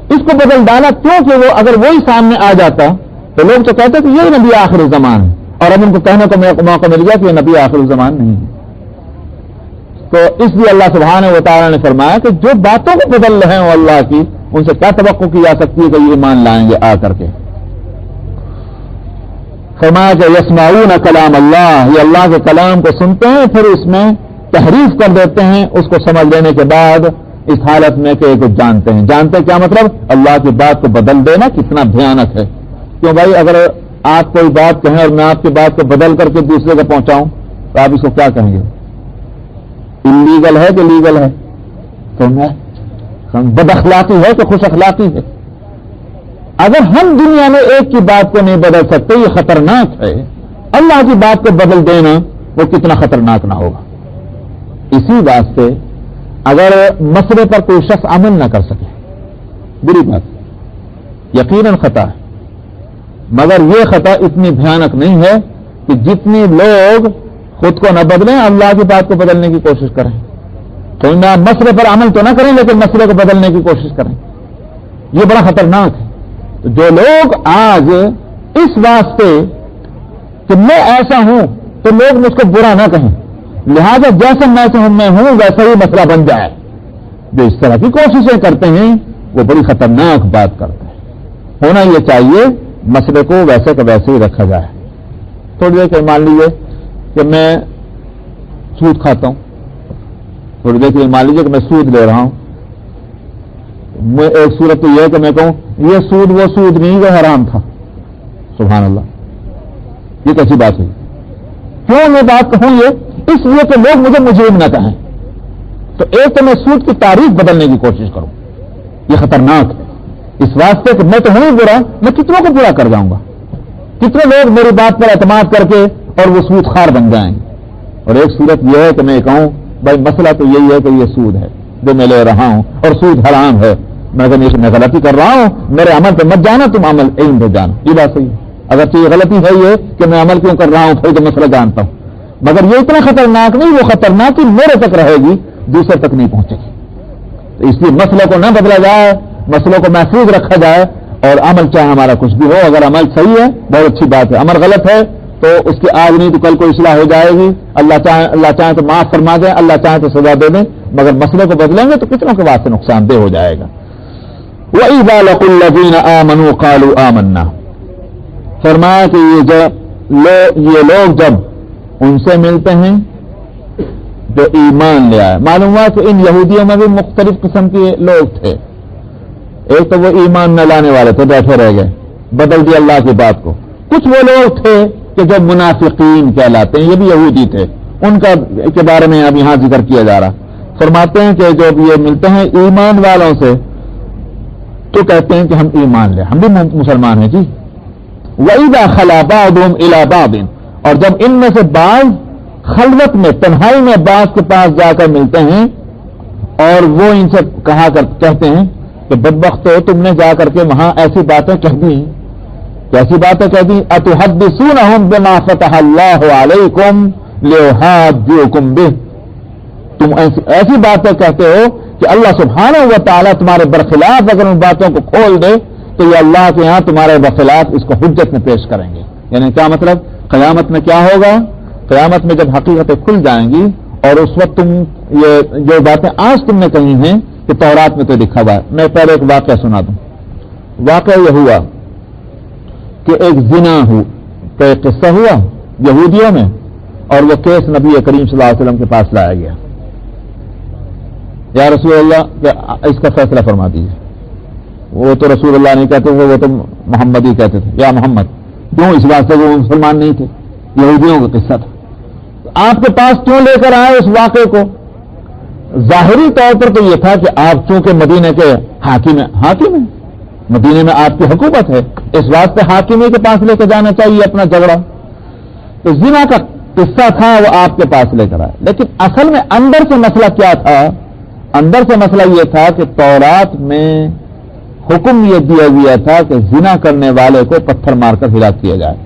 اس کو بدل ڈالا کیونکہ وہ اگر وہی سامنے آ جاتا تو لوگ تو کہتے کہ یہ نبی آخر الزمان ہے، اور اب ان کو کہنے کا موقع مل گیا کہ یہ نبی آخر الزمان نہیں ہے. تو اس لیے اللہ سبحانہ و تعالیٰ نے فرمایا کہ جو باتوں کو بدل رہے ہوں اللہ کی، ان سے کیا توقع کی جا سکتی ہے کہ یہ ایمان لائیں گے آ کر کے. فرمایا کہ یسمعون کلام اللہ، یہ اللہ کے کلام کو سنتے ہیں پھر اس میں تحریف کر دیتے ہیں، اس کو سمجھ لینے کے بعد اس حالت میں کہ کچھ جانتے ہیں. جانتے کیا مطلب؟ اللہ کی بات کو بدل دینا کتنا بھیانک ہے. کیوں بھائی، اگر آپ کوئی بات کہیں اور میں آپ کی بات کو بدل کر کے دوسرے کو پہنچاؤں تو آپ اس کو کیا کہیں گے؟ انلیگل ہے کہ لیگل ہے؟ تو میں بد اخلاقی ہے کہ خوش اخلاقی ہے؟ اگر ہم دنیا میں ایک کی بات کو نہیں بدل سکتے یہ خطرناک ہے، اللہ کی بات کو بدل دینا وہ کتنا خطرناک نہ ہوگا۔ اسی واسطے اگر مسئلے پر کوئی شخص عمل نہ کر سکے بری بات، یقیناً خطا ہے، مگر یہ خطا اتنی بھیانک نہیں ہے کہ جتنی لوگ خود کو نہ بدلیں اللہ کی بات کو بدلنے کی کوشش کریں۔ تو نہ مسئلے پر عمل تو نہ کریں لیکن مسئلے کو بدلنے کی کوشش کریں، یہ بڑا خطرناک ہے۔ تو جو لوگ آج اس واسطے کہ میں ایسا ہوں تو لوگ مجھ کو برا نہ کہیں، لہذا جیسا میں ہوں ویسا ہی مسئلہ بن جائے، جو اس طرح کی کوششیں کرتے ہیں وہ بڑی خطرناک بات کرتے ہیں۔ ہونا یہ چاہیے مسئلے کو ویسے کا ویسے ہی رکھا جائے۔ تھوڑی دیر کہ مان لیجیے کہ میں سود کھاتا ہوں، تھوڑی دیر کہ مان لیجیے کہ میں سود لے رہا ہوں، میں ایک صورت تو یہ ہے کہ میں کہوں یہ سود وہ سود نہیں جو حرام تھا، سبحان اللہ، یہ کیسی بات ہوئی؟ کیوں میں بات کہوں یہ اس لیے کہ لوگ مجھے مجرم نہ کہیں۔ تو ایک تو میں سود کی تعریف بدلنے کی کوشش کروں، یہ خطرناک ہے، اس واسطے کہ میں تو ہوں برا، میں کتنوں کو برا کر جاؤں گا، کتنے لوگ میری بات پر اعتماد کر کے اور وہ سود خوار بن جائیں گے۔ اور ایک صورت یہ ہے کہ میں کہوں بھائی مسئلہ تو یہی ہے کہ یہ سود ہے جو میں لے رہا ہوں اور سود حرام ہے، میں غلطی کر رہا ہوں، میرے عمل پہ مت جانا، تم عمل علم پہ جانا، یہ بات صحیح ہے۔ اگرچہ یہ غلطی ہے یہ کہ میں عمل کیوں کر رہا ہوں پھر تو مسئلہ جانتا ہوں، مگر یہ اتنا خطرناک نہیں، وہ خطرناک میرے تک رہے گی، دوسرے تک نہیں پہنچے گی۔ تو اس لیے مسئلے کو نہ بدلا جائے، مسئلوں کو محفوظ رکھا جائے، اور عمل چاہے ہمارا کچھ بھی ہو، اگر عمل صحیح ہے بہت اچھی بات ہے، عمل غلط ہے تو اس کی آج نہیں تو کل کو اصلاح ہو جائے گی، اللہ چاہے تو معاف فرما دیں، اللہ چاہے تو سزا دے دیں، مگر مسئلے کو بدلیں گے تو کتنوں کے واسطے نقصان دہ ہو جائے گا۔ وَإِذَا لَقُوا الَّذِينَ آمَنُوا قَالُوا آمَنَّا، فرمایا کہ یہ لوگ جب ان سے ملتے ہیں جو ایمان لے آئے، معلوم ہوا کہ ان یہودیوں میں بھی مختلف قسم کے لوگ تھے، ایک تو وہ ایمان نہ لانے والے تھے، بیٹھے رہ گئے، بدل دیا اللہ کی بات کو، کچھ وہ لوگ تھے کہ جو منافقین کہلاتے ہیں، یہ بھی یہودی تھے، ان کا کے بارے میں اب یہاں ذکر کیا جا رہا۔ فرماتے ہیں کہ جب یہ ملتے ہیں ایمان والوں سے تو کہتے ہیں کہ ہم ایمان لے، ہم بھی مسلمان ہیں جی۔ وَإِذَا خَلَا بَعْضُهُمْ إِلَىٰ بَعْضٍ، اور جب ان میں سے بعض خلوت میں تنہائی میں بعض کے پاس جا کر ملتے ہیں اور وہ ان سے کہتے ہیں کہ بدبختو تم نے جا کر کے وہاں ایسی باتیں کہہ دی، کیسی باتیں کہہ دی؟ أَتُحَدِّثُونَهُمْ بِمَا فَتَحَ اللَّهُ عَلَيْكُمْ لِيُحَاجُّوكُمْ بِهِ، تم ایسی باتیں کہتے ہو کہ اللہ سبحانہ و تعالیٰ تمہارے برخلاف اگر ان باتوں کو کھول دے تو یہ اللہ کے ہاں تمہارے برخلاف اس کو حجت میں پیش کریں گے۔ یعنی کیا مطلب؟ قیامت میں کیا ہوگا؟ قیامت میں جب حقیقتیں کھل جائیں گی اور اس وقت تم یہ جو باتیں آج تم نے کہی ہیں کہ تورات میں تو لکھا ہوا ہے، میں پہلے ایک واقعہ سنا دوں۔ واقعہ یہ ہوا کہ ایک زنا کا ایک قصہ ہوا یہودیوں میں، اور وہ کیس نبی کریم صلی اللہ علیہ وسلم کے پاس لایا گیا، یا رسول اللہ کہ اس کا فیصلہ فرما دیجیے۔ وہ تو رسول اللہ نہیں کہتے تھے، وہ تو محمد ہی کہتے تھے، یا محمد، کیوں؟ اس واسطے وہ مسلمان نہیں تھے، یہودیوں کا قصہ تھا۔ آپ کے پاس کیوں لے کر آئے اس واقعے کو؟ ظاہری طور پر تو یہ تھا کہ آپ چونکہ مدینے کے حاکم ہیں، مدینے میں آپ کی حکومت ہے، اس واسطے حاکمی کے پاس لے کے جانا چاہیے اپنا جھگڑا۔ تو زنا کا قصہ تھا، وہ آپ کے پاس لے کر آئے، لیکن اصل میں اندر سے مسئلہ کیا تھا؟ اندر سے مسئلہ یہ تھا کہ تورات میں حکم یہ دیا گیا تھا کہ زنا کرنے والے کو پتھر مار کر ہلاک کیا جائے۔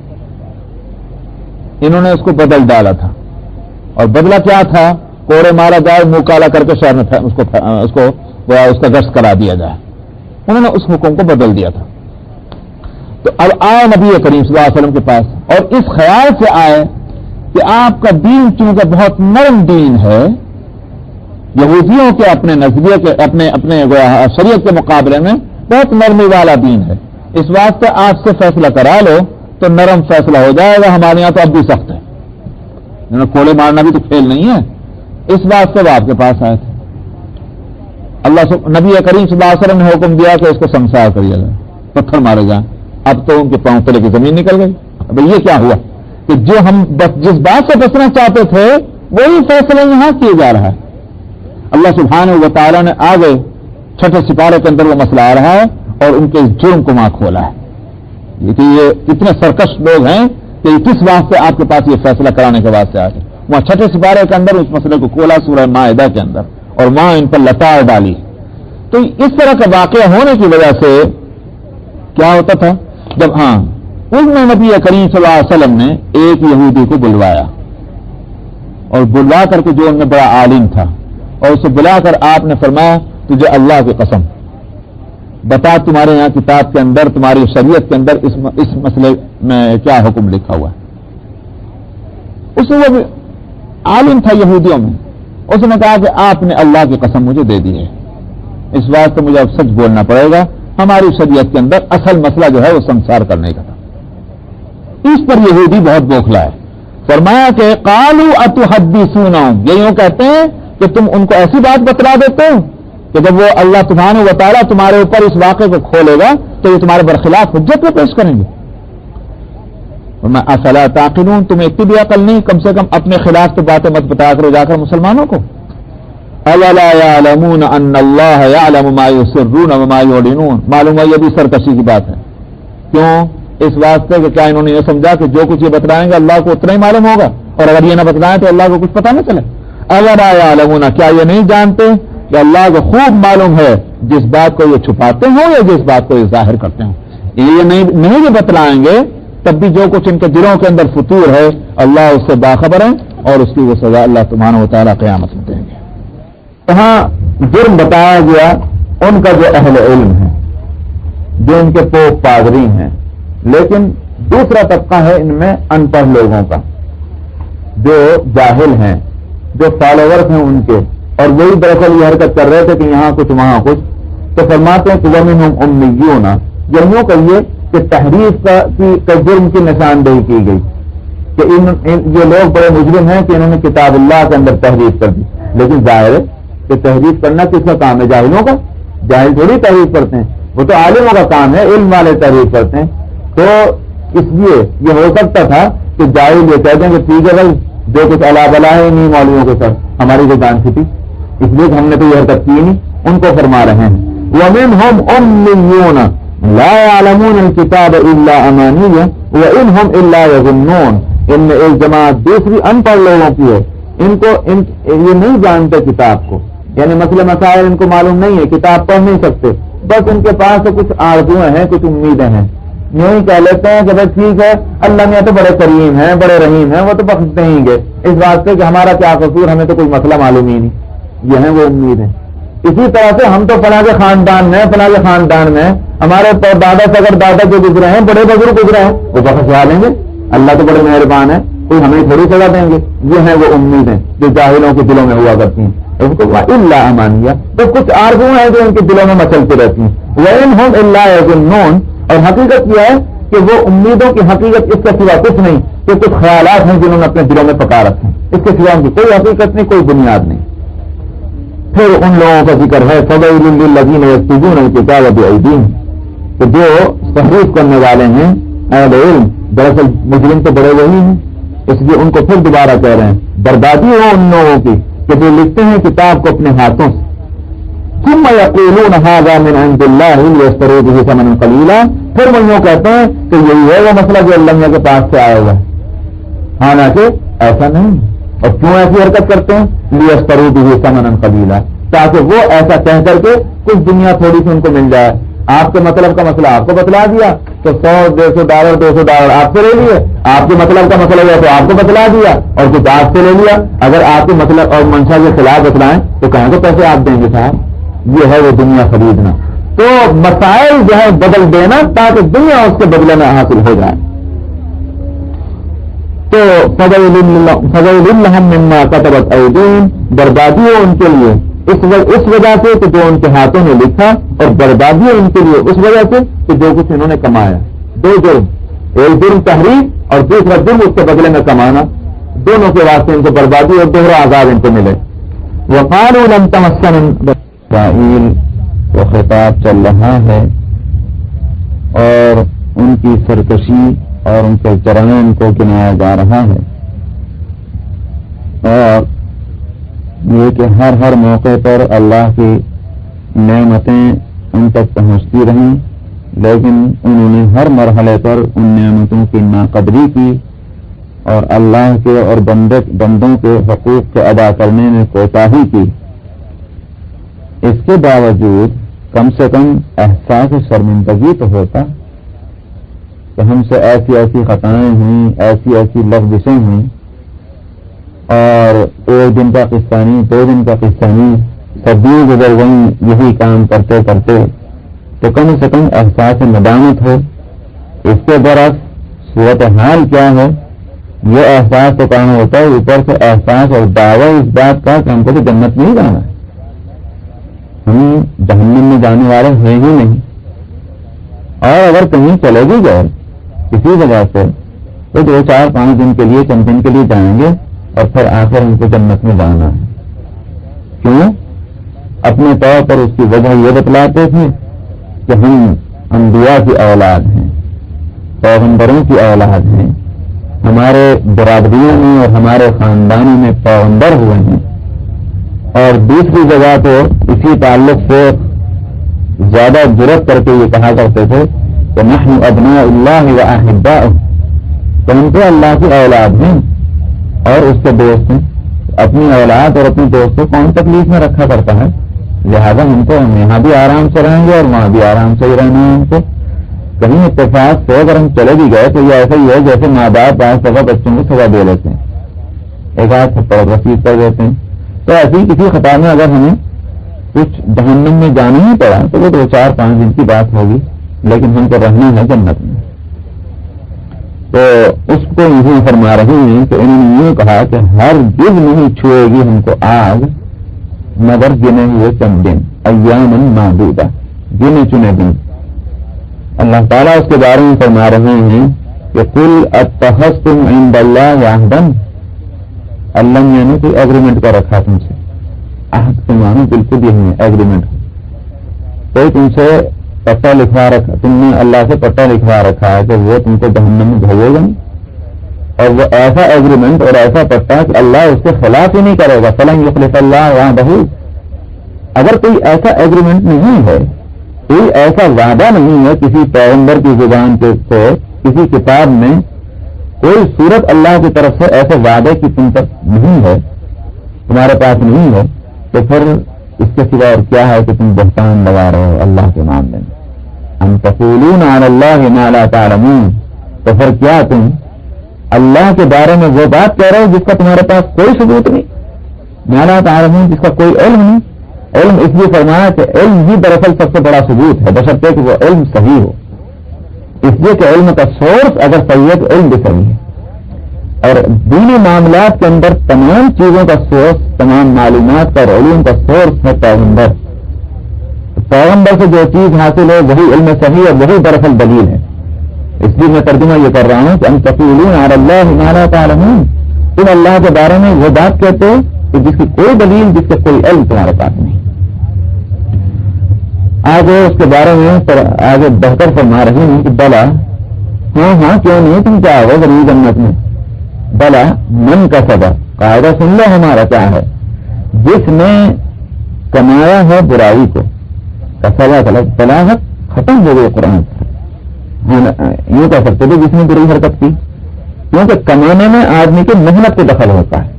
انہوں نے اس کو بدل ڈالا تھا، اور بدلہ کیا تھا؟ کوڑے مارا جائے، منہ کالا کر کے شہر میں اس کا گشت کرا دیا جائے۔ انہوں نے اس حکم کو بدل دیا تھا۔ تو اب آئے نبی کریم صلی اللہ علیہ وسلم کے پاس اور اس خیال سے آئے کہ آپ کا دین چونکہ بہت نرم دین ہے، یہودیوں کے اپنے نظریے کے اپنے شریعت کے مقابلے میں بہت نرمی والا دین ہے، اس واسطے آپ سے فیصلہ کرا لو تو نرم فیصلہ ہو جائے گا، ہمارے یہاں تو اب بھی سخت ہے، کوڑے مارنا بھی تو کھیل نہیں ہے، اس واسطے وہ آپ کے پاس آئے تھے۔ نبی کریم صلی اللہ علیہ وسلم نے حکم دیا کہ اس کو سنسار کر دیا جائے، پتھر مارے جائیں۔ اب تو ان کے پاؤں تلے کی زمین نکل گئی۔ اب یہ کیا ہوا کہ جو ہم جس بات سے بچنا چاہتے تھے وہی فیصلہ یہاں کیا جا رہا ہے۔ اللہ سبحانہ و تعالیٰ نے آگے چھٹے سپارے کے اندر وہ مسئلہ آ رہا ہے، اور ان کے جرم کو وہاں کھولا ہے کہ یہ اتنے سرکش لوگ ہیں کہ کس واسطے آپ کے پاس یہ فیصلہ کرانے کے واسطے آ گئے. وہاں چھٹے سپارے کے اندر اس مسئلے کو کھولا سورہ مائدہ کے اندر اور وہاں ان پر لتاڑ ڈالی. تو اس طرح کا واقعہ ہونے کی وجہ سے کیا ہوتا تھا جب اس میں نبی کریم صلی اللہ علیہ وسلم نے ایک یہودی کو بلوایا اور بلوا کر کے جو ان میں بڑا عالم تھا اور اسے بلا کر آپ نے فرمایا تجھے اللہ کی قسم بتا تمہارے یہاں کتاب کے اندر تمہاری شریعت کے اندر اس مسئلے میں کیا حکم لکھا ہوا ہے. اس نے وہ عالم تھا یہودیوں میں, اس نے کہا کہ آپ نے اللہ کی قسم مجھے دے دی ہے, اس واسطے مجھے اب سچ بولنا پڑے گا, ہماری شریعت کے اندر اصل مسئلہ جو ہے وہ سنسار کرنے کا تھا. اس پر یہودی بہت بوکھلا ہے. فرمایا کہ قالوا اتحدثونہم, یہ یوں کہتے ہیں کہ تم ان کو ایسی بات بتلا دیتے ہو کہ جب وہ اللہ سبحانہ و تعالیٰ تمہارے اوپر اس واقعے کو کھولے گا تو یہ تمہارے برخلاف حجت میں پیش کریں گے. افلا تعقلون, تمہیں اتنی بھی عقل نہیں, کم سے کم اپنے خلاف تو باتیں مت بتا کر جا کر مسلمانوں کو. اولا یعلمون ان اللہ یعلم ما یسرون وما یعلنون, معلوم ہے یہ بھی سرکشی کی بات ہے. کیوں؟ اس واسطے کہ کیا انہوں نے یہ سمجھا کہ جو کچھ یہ بتلائیں گے اللہ کو اتنا ہی معلوم ہوگا, اور اگر یہ نہ بتلائیں تو اللہ کو کچھ پتہ نہ چلے. اولا یعلمون, کیا یہ نہیں جانتے کہ اللہ کو خوب معلوم ہے جس بات کو یہ چھپاتے ہوں یا جس بات کو یہ ظاہر کرتے ہوں. یہ نہیں یہ بتلائیں گے تب بھی جو کچھ ان کے دلوں کے اندر فطور ہے اللہ اس سے باخبر ہے, اور اس کی وہ سزا اللہ سبحانہ و تعالیٰ قیامت میں دیں گے. یہاں جرم بتایا گیا ان کا جو اہل علم ہے, جو ان کے پوپ پادری ہیں, لیکن دوسرا طبقہ ہے ان میں ان پڑھ لوگوں کا, جو جاہل ہیں, جو فالوورز ہیں ان کے, اور وہی دراصل یہ حرکت کر رہے تھے کہ یہاں کچھ وہاں کچھ. تو فرماتے ہیں کہ ومنہم امیون, یوں کہیے کہ تحریف کا جرم کی نشاندہی کی گئی کہ یہ لوگ بڑے مجرم ہیں کہ انہوں نے کتاب اللہ کے اندر تحریف کر دی. لیکن ظاہر ہے کہ تحریف کرنا کس کا کام ہے؟ جاہلوں کا. جاہل تھوڑی تحریف کرتے ہیں, وہ تو عالموں کا کام ہے, علم والے تحریف کرتے ہیں. تو اس لیے یہ ہو سکتا تھا کہ جاہل یہ کہتے ہیں کہ ٹھیک ہے بھائی جو کچھ الا بلا ہے نہیں مولویوں کے ساتھ, ہماری جو جان چھٹی, اس لیے ہم نے تو یہ حرکت کی نہیں. ان کو فرما رہے ہیں ومنہم امیون لا يعلمون الكتاب الا امانیہ وانہم الا یظنون. ان میں ایک جماعت دوسری ان پڑھ لوگوں کی ہے, ان کو یہ نہیں جانتے کتاب کو, یعنی مسئلہ مسائل ان کو معلوم نہیں ہے, کتاب پڑھ نہیں سکتے, بس ان کے پاس تو کچھ آرزویں ہیں, کچھ امیدیں ہیں. یوں ہی کہہ لیتے ہیں کہ بس ٹھیک ہے اللہ میاں تو بڑے کریم ہیں, بڑے رحیم ہیں, وہ تو بخشتے ہی گے, اس واسطے کہ ہمارا کیا قصور, ہمیں تو کوئی مسئلہ معلوم ہی نہیں. یہ ہیں وہ امید ہیں. اسی طرح سے ہم تو فلاں کے خاندان میں, فلاں کے خاندان میں ہمارے دادا سگر دادا جو گزرے ہیں, بڑے بزرگ گزرے ہیں, وہ بخشوا لیں گے, اللہ تو بڑے مہربان ہے, کوئی ہمیں تھوڑی سزا دیں گے. یہ ہیں وہ امیدیں جو جاہلوں کے دلوں میں ہوا کرتی ہیں. اس کو الا امانیہ, تو کچھ آرزو ہیں جو ان کے دلوں میں مچلتی رہتی ہیں. وَإِنْهُمْ إِلَّا يَظُنُّونَ, اور حقیقت یہ ہے کہ وہ امیدوں کی حقیقت اس کے سوا کچھ نہیں, کہ کچھ خیالات ہیں جنہوں نے اپنے دلوں میں پکا رکھے ہیں, اس کے سوا ان کی کوئی حقیقت نہیں, کوئی بنیاد نہیں. پھر ان لوگوں کا ذکر ہے فَوَيْلٌ لِّلَّذِينَ يَكْتُبُونَ الْكِتَابَ بِأَيْدِيهِمْ, کہ جو تحریف کرنے والے ہیں اہل علم, دراصل مجرم تو بڑے وہی ہیں, اس لیے ان کو پھر دوبارہ کہہ رہے ہیں بربادی ہو ان لوگوں کی کہ جو لکھتے ہیں کتاب کو اپنے ہاتھوں سے. ثم يقولون هذا من عند الله ليشتروا به ثمنا قليلا, پھر وہ یوں کہتے ہیں کہ یہی ہے وہ مسئلہ جو اللہ کے پاس سے آیا ہوا ہے, حالانکہ ایسا نہیں. اور کیوں ایسی حرکت کرتے ہیں؟ ليشتروا به ثمنا قليلا, تاکہ وہ ایسا کہہ کر کے کچھ دنیا تھوڑی سی ان کو مل جائے. آپ کے مطلب کا مسئلہ آپ کو بتلا دیا تو $100 $200 آپ سے لے لیے, آپ کے مطلب کا مسئلہ ہوا تو آپ کو بتلا دیا اور کچھ آپ سے لے لیا. اگر آپ کے مطلب اور منشا کے خلاف بتلائیں تو کہاں کے پیسے آپ دیں گے صاحب؟ یہ ہے وہ دنیا خریدنا. تو مسائل جو ہے بدل دینا تاکہ دنیا اس کے بدلے میں حاصل ہو جائے. تو فَوَيْلٌ لَّهُم مِّمَّا كَتَبَتْ أَيْدِيهِمْ, بربادی ہو ان کے لیے اس وجہ سے کہ جو ان کے ہاتھوں نے لکھا, اور بربادی ہے ان کے لیے اس وجہ سے کہ جو کچھ انہوں نے کمایا. دو جرم, ایک جرم تحریف اور دوسرا جرم اس کے بدلے میں کمانا, دونوں کے واسطے ان کو بربادی اور دوہرا عذاب ان کو ملے. وَقَالُوا لَن تَمَسَّنَا اسرائیل کو خطاب چل رہا ہے, اور ان کی سرکشی اور ان کے جرائم کو گنایا جا رہا ہے, اور یہ کہ ہر موقع پر اللہ کی نعمتیں ان تک پہنچتی رہیں لیکن انہوں نے ہر مرحلے پر ان نعمتوں کی ناقدری کی اور اللہ کے اور بندوں کے حقوق کو ادا کرنے میں کوتاہی کی. اس کے باوجود کم سے کم احساس شرمندگی تو ہوتا کہ ہم سے ایسی ایسی خطائیں ہوئیں، ایسی ایسی لفظیں ہوئیں، اور ایک دن کا قصہ نہیں، 2 دن کا قصہ نہیں، صدیوں گزر گئی یہی کام کرتے کرتے، تو کم سے کم احساس ندامت ہو. اس کے برعکس صورتحال کیا ہے؟ یہ احساس تو کہاں ہوتا ہے، اوپر سے احساس اور دعویٰ اس بات کا کہ ہم کو تو جنت نہیں جانا ہے، ہم جہنم میں جانے والے ہیں ہی نہیں، اور اگر کہیں چلے بھی گئے کسی جگہ سے تو 2 4 5 دن کے لیے، چند دن کے لیے جائیں گے اور پھر آخر ہم کو جنت میں جانا ہے. کیوں؟ اپنے طور پر اس کی وجہ یہ بتلاتے تھے کہ ہم انبیاء کی اولاد ہیں، پیغمبروں کی اولاد ہیں، ہمارے برادریوں میں اور ہمارے خاندانوں میں پیغمبر ہوئے ہیں. اور دوسری جگہ تو اسی تعلق سے زیادہ جرأت کر کے یہ کہا کرتے تھے کہ نحن ابناء اللہ و احباؤہ، تو ہم تو اللہ کی اولاد ہیں اور اس کے دوست ہیں. اپنی اولاد اور اپنے دوست کو کون تکلیف میں رکھا کرتا ہے؟ لہذا ہم کو یہاں بھی آرام سے رہیں گے اور وہاں بھی آرام سے ہی رہنا ہے. ہم کو کہیں اتفاق سے اگر ہم چلے بھی گئے تو یہ ایسا ہی ہے جیسے ماں باپ بعض دفعہ بچوں کو سزا دے لیتے ہیں، ایک آدھ تھپڑ رسید کر دیتے ہیں. تو ایسی کسی خطا میں اگر ہمیں کچھ جہنم میں جانا ہی پڑا تو وہ 2 4 5 دن کی بات ہوگی، لیکن ہم کو رہنا ہے جنت میں. تو اس کو یوں فرما رہے ہیں کہ انہوں نے یوں کہا کہ ہر گز نہیں چھوئے گی ہم کو آگ مگر گنے ہوئے چند دن، ایامن معدودہ، گنے چنے دن. اللہ تعالیٰ اس کے بارے میں فرما رہے ہیں کہ قل اتخذتم عند اللہ عہدا، اللہ نے کوئی ایگریمنٹ کر رکھا تم سے. عہد سے مانو بالکل یہ ہے ایگریمنٹ، کوئی تم سے پٹا لکھوا رکھا، تم نے اللہ سے پٹا لکھوا رکھا ہے کہ وہ تم کو جہنم میں بھیجے گا، اور وہ ایسا ایگریمنٹ اور ایسا پٹا کہ اللہ اس کے خلاف ہی نہیں کرے گا. فلن یخلف اللہ وعدہ، اگر کوئی ایسا ایگریمنٹ نہیں ہے، کوئی ایسا وعدہ نہیں ہے کسی پیغمبر کی زبان سے کسی کتاب میں کوئی صورت اللہ کی طرف سے ایسے وعدے کی تم تک نہیں ہے، تمہارے پاس نہیں ہے، تو پھر اس کے سوا اور کیا ہے کہ تم بہتان لگا رہے ہو اللہ کے معاملے میں. ان تقولون علی اللہ ما لا تعلمون، تو پھر کیا تم اللہ کے بارے میں وہ بات کہہ رہے ہو جس کا تمہارے پاس کوئی ثبوت نہیں، ما لا تعلمون، جس کا کوئی علم نہیں. علم اس لیے فرمایا کہ علم ہی دراصل سب سے بڑا ثبوت ہے، بشرطے کہ وہ علم صحیح ہو. اس لیے کہ علم کا سورس اگر صحیح ہے تو علم بھی صحیح ہے. اور دینی معاملات کے اندر تمام چیزوں کا سورس، تمام معلومات کا اور علوم کا سورس ہے پیغمبر. پیغمبر سے جو چیز حاصل ہے وہی علم صحیح ہے، وہی دراصل دلیل ہے. اس لیے میں ترجمہ یہ کر رہا ہوں کہ ان تقولون علی اللہ ما لا تعلمون، تم اللہ کے بارے میں وہ بات کہتے ہو کہ جس کی کوئی دلیل، جس کا کوئی علم تمہارے پاس نہیں. آگے اس کے بارے میں آگے بہتر فرما رہے ہیں کہ بلا، ہاں کیوں نہیں، تم کیا ہو ضرور جنت میں. بلا من کا سبب، قاعدہ سن لو ہمارا کیا ہے، جس نے کمایا ہے برائی کو، کسبہ بلاغت ختم ہو گئی قرآن. یوں کہہ سکتے تھے جس نے بری حرکت کی، کیونکہ کمانے میں آدمی کی محنت کو دخل ہوتا ہے.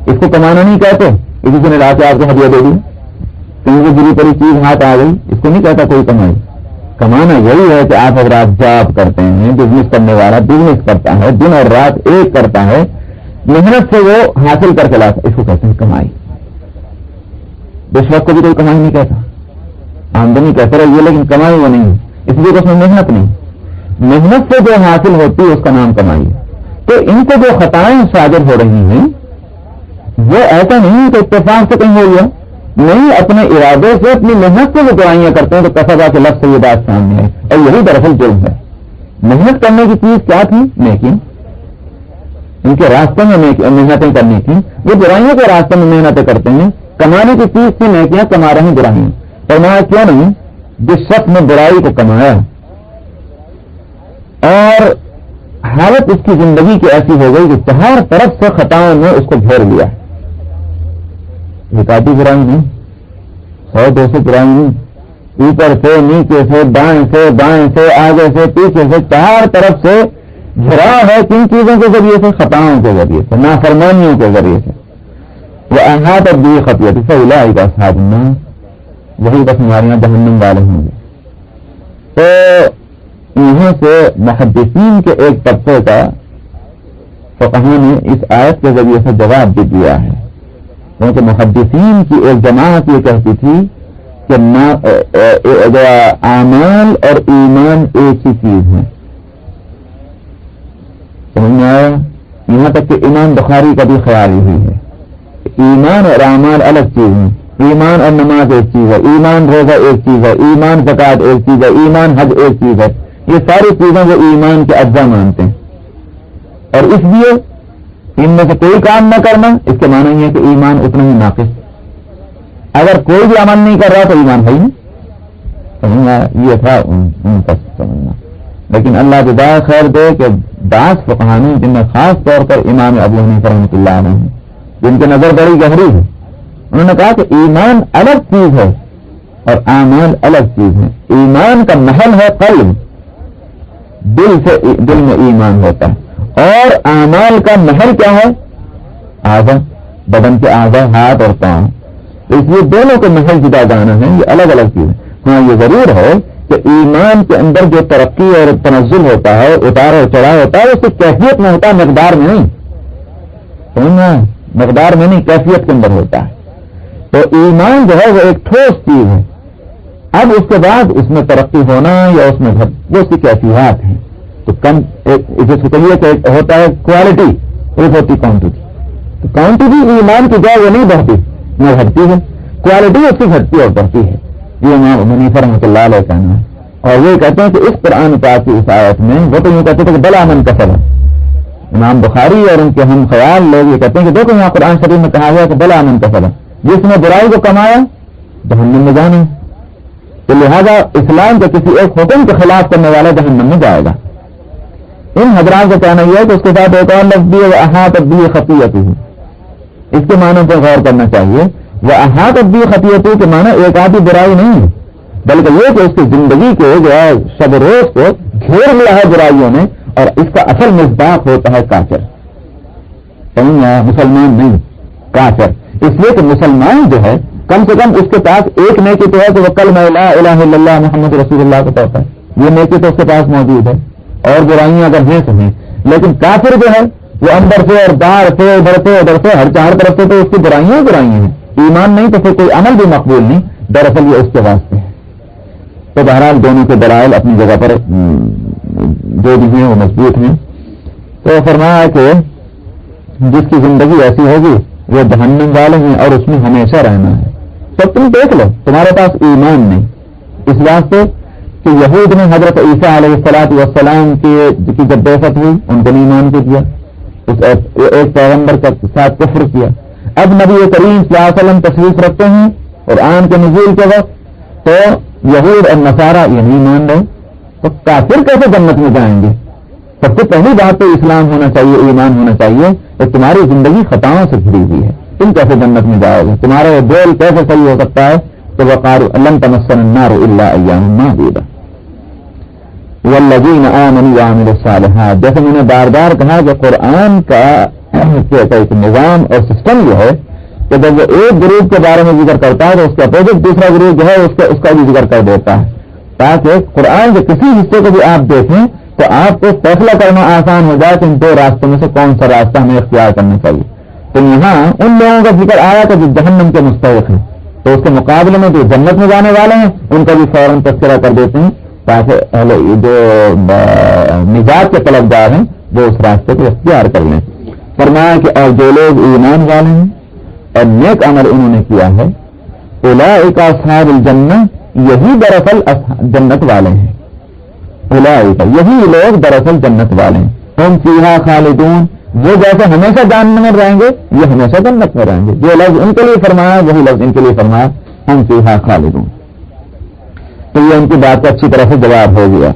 اس کو کمانا نہیں کہتے کہ کسی نے لا کے آپ کو ہدیہ دے دی، کہیں سے بری پری چیز ہاتھ آ گئی، اس کو نہیں کہتا کوئی کمائی. کمانا یہی ہے کہ آپ اگر آپ جاب کرتے ہیں، بزنس کرنے والا بزنس کرتا ہے، دن اور رات ایک کرتا ہے، محنت سے وہ حاصل کر کے لاتا، اس کو کہتے ہیں کمائی. رشوت کو بھی کوئی کمائی نہیں کہتا، آمدنی کہتے رہیے لیکن کمائی وہ نہیں، اس لیے کہ اس میں محنت نہیں. محنت سے جو حاصل ہوتی ہے اس کا نام کمائی ہے. تو ان کو جو خطائیں صادر ہو رہی ہیں وہ ایسا نہیں کہ اتفاق سے کہیں ہو گیا، نہیں، اپنے ارادے سے اپنی محنت سے وہ دعائیاں کرتے ہیں. تو کسبہ کے لفظ سے یہ بات سامنے ہے، اور یہی دراصل جرم ہے. محنت کرنے کی چیز کیا تھی؟ نیکی. ان کے راستے میں محنتیں کرنی تھی، وہ برائیوں کے راستے میں محنتیں کرتے ہیں. کمانے کی چیز تھی نیکیاں، کما رہے ہیں برائیاں. فرمایا کیوں نہیں، جس شخص نے برائی کو کمایا اور حالت اس کی زندگی کی ایسی ہو گئی کہ چار طرف سے خطاؤں نے اس کو گھیر لیا. ایک آدھی برائی نہیں، 100 200 برائی نہیں، اوپر سے، نیچے سے، دائیں سے، بائیں سے، آگے سے، پیچھے سے، چار طرف سے گھرا ہے کن چیزوں کے ذریعے سے؟ خطاؤں کے ذریعے سے، نافرمانیوں کے ذریعے سے. وہ احاطہ بھی خطیئت فاولئک اصحاب النار، وہی بس ہمارے یہاں جہنم والے ہوں گے. تو یہاں سے محدثین کے ایک طبقے کا فقہاء نے اس آیت کے ذریعے سے جواب بھی دیا ہے، کیونکہ محدثین کی ایک جماعت یہ کہتی تھی کہ اعمال اور ایمان ایک ہی چیز ہے. سمجھ میں آیا؟ یہاں تک کہ امام بخاری کا بھی خیال یہی ہے، ایمان اور اعمال الگ چیز ہیں. ایمان اور نماز ایک چیز ہے، ایمان روزہ ایک چیز ہے، ایمان زکوٰۃ ایک چیز ہے، ایمان حج ایک چیز ہے. یہ ساری چیزیں وہ ایمان کے اجزاء مانتے ہیں، اور اس لیے ان میں سے کوئی کام نہ کرنا اس کے معنی یہ ہے کہ ایمان اتنا ہی ناقص. اگر کوئی بھی عمل نہیں کر رہا تو ایمان ہے ہی نہیں. سمجھنا یہ تھا ان کا سمجھنا. لیکن اللہ جزا خیر دے کہ بعض فقہاء نے، جن میں خاص طور پر امام ابو حنیفہ رحمۃ اللہ علیہ ہیں، جن کی نظر بڑی گہری ہے، انہوں نے کہا کہ ایمان الگ چیز ہے اور اعمال الگ چیز ہے. ایمان کا محل ہے قلب، دل میں ایمان ہوتا ہے، اور اعمال کا محل کیا ہے؟ اعضاء، بدن کے اعضاء، ہاتھ اور پاؤں. اس لیے دونوں کے محل جدا جانا ہے، یہ الگ الگ چیز ہے. ہاں یہ ضرور ہے کہ ایمان کے اندر جو ترقی اور تنزل ہوتا ہے، اتار اور چڑھاؤ ہوتا ہے، اس کی کیفیت میں ہوتا ہے، مقدار میں نہیں. سمجھنا، مقدار میں نہیں، کیفیت کے اندر ہوتا ہے. تو ایمان جو ہے وہ ایک ٹھوس چیز ہے. اب اس کے بعد اس میں ترقی ہونا یا اس میں وہ اس کی کیفیات ہیں. تو کم جس کو کہیے کہ ہوتا ہے کوالٹی، ایک ہوتی کوانٹٹی. تو کوانٹٹی ایمان کی جائے وہ نہیں بڑھتی، نہ گھٹتی ہے. کوالٹی اس کی گھٹتی اور بڑھتی ہے. یہ امام ابو حنیفہ رحمۃ اللہ علیہ کہنا ہے. اور یہ کہتے ہیں کہ اس قرآن پاک کی اس آیت میں وہ تو یوں کہتے تھے کہ بلا من کسب ہے. امام بخاری اور ان کے ہم خیال لوگ یہ کہتے ہیں کہ دیکھو یہاں قرآن شریف میں کہا گیا کہ بلا من کسب ہے، جس نے برائی کو کمایا جہنم میں جانا. تو لہذا اسلام کے کسی ایک حکم کے خلاف کرنے والا جہنم میں جائے گا. ان حضرات کا کہنا یہ ہے کہ اس کے ساتھ ایک اور لفظ بھی ہے، احاطت بھی خطیئتہ. اس کے معنی پر غور کرنا چاہیے. وہ احاطت بھی خطیئتہ کے معنی ایک آدھی برائی نہیں ہے، بلکہ یہ کہ اس کی زندگی کو جو ہے شب روز کو گھیر لیا ہے برائیوں نے، اور اس کا اصل مصداق ہوتا ہے کافر. مسلمان نہیں، کافر. اس لیے کہ مسلمان جو ہے کم سے کم اس کے پاس ایک نیکی تو ہے کہ وہ کلمہ لا الہ الا اللہ محمد رسول اللہ کو کہتا ہے. یہ نیکی تو اس کے پاس موجود ہے، اور برائیاں اگر ہیں تو ہیں. لیکن کافر جو ہے وہ اندر سے اور باہر سے، ادھر سے ادھر سے، ہر چار طرف سے تو اس کی برائیاں ہیں. ایمان نہیں تو پھر کوئی عمل بھی مقبول نہیں. دراصل یہ اس کے واسطے ہے. تو بہرحال دونوں کے دلائل اپنی جگہ پر جو بھی ہیں وہ مضبوط ہیں. تو فرمایا کہ جس کی زندگی ایسی ہوگی وہ جہنم والے ہیں اور اس میں ہمیشہ رہنا ہے. تو تم دیکھ لو تمہارے پاس ایمان نہیں، اس واسطے کہ یہود نے حضرت عیسیٰ علیہ الصلوۃ والسلام کی جب بعثت ہوئی ان کو ایمان کو دیا، اس ایک پیغمبر کے ساتھ کفر کیا. اب نبی کریم صلی اللہ علیہ وسلم تشریف رکھتے ہیں قرآن کے نزول کے وقت، تو یہود اور نصارہ یہ نہیں مان رہے. تو کافر کیسے جنت میں جائیں گے؟ سب سے پہلی بات تو اسلام ہونا چاہیے، ایمان ہونا چاہیے کہ تمہاری زندگی خطاؤں سے گھری ہوئی ہے، تم کیسے جنت میں جاؤ گے؟ تمہارا یہ بول کیسے صحیح ہو سکتا ہے کہ وقالوا لن تمسنا النار الا ایاما معدودہ والذین آمنوا وعملوا الصالحات. جیسے میں نے بار بار کہا کہ قرآن کا ایک نظام اور سسٹم جو ہے کہ جب وہ ایک گروپ کے بارے میں ذکر کرتا ہے تو اس کے اپوزٹ دوسرا گروپ جو ہے اس کا بھی ذکر کر دیتا ہے، تاکہ قرآن کے کسی حصے کو بھی آپ دیکھیں تو آپ کو فیصلہ کرنا آسان ہو جائے کہ ان دو راستوں میں سے کون سا راستہ ہمیں اختیار کرنا چاہیے. تو یہاں ان لوگوں کا ذکر آیا کہ جو جہنم کے مستحق ہیں، تو اس کے مقابلے میں جو جنت میں جانے والے ہیں ان کا بھی فوراً تذکرہ کر دیتے ہیں، تاکہ جو نجات کے طلبگار ہیں وہ اس راستے کو اختیار کر لیں. فرمایا کہ اور جو لوگ ایمان والے ہیں اور نیک عمل انہوں نے کیا ہے، اولئک اصحاب الجنہ، یہی دراصل جنت والے ہیں. اولئک، یہی لوگ دراصل جنت والے ہیں. ہم فیہا خالدون، وہ جیسے ہمیشہ جہنم میں رہیں گے یہ ہمیشہ جنت میں رہیں گے. جو لفظ ان کے لیے فرمایا وہی لفظ ان کے لیے فرمایا، ہم فیہا خالدون. تو یہ ان کی بات کا اچھی طرح سے جواب ہو گیا.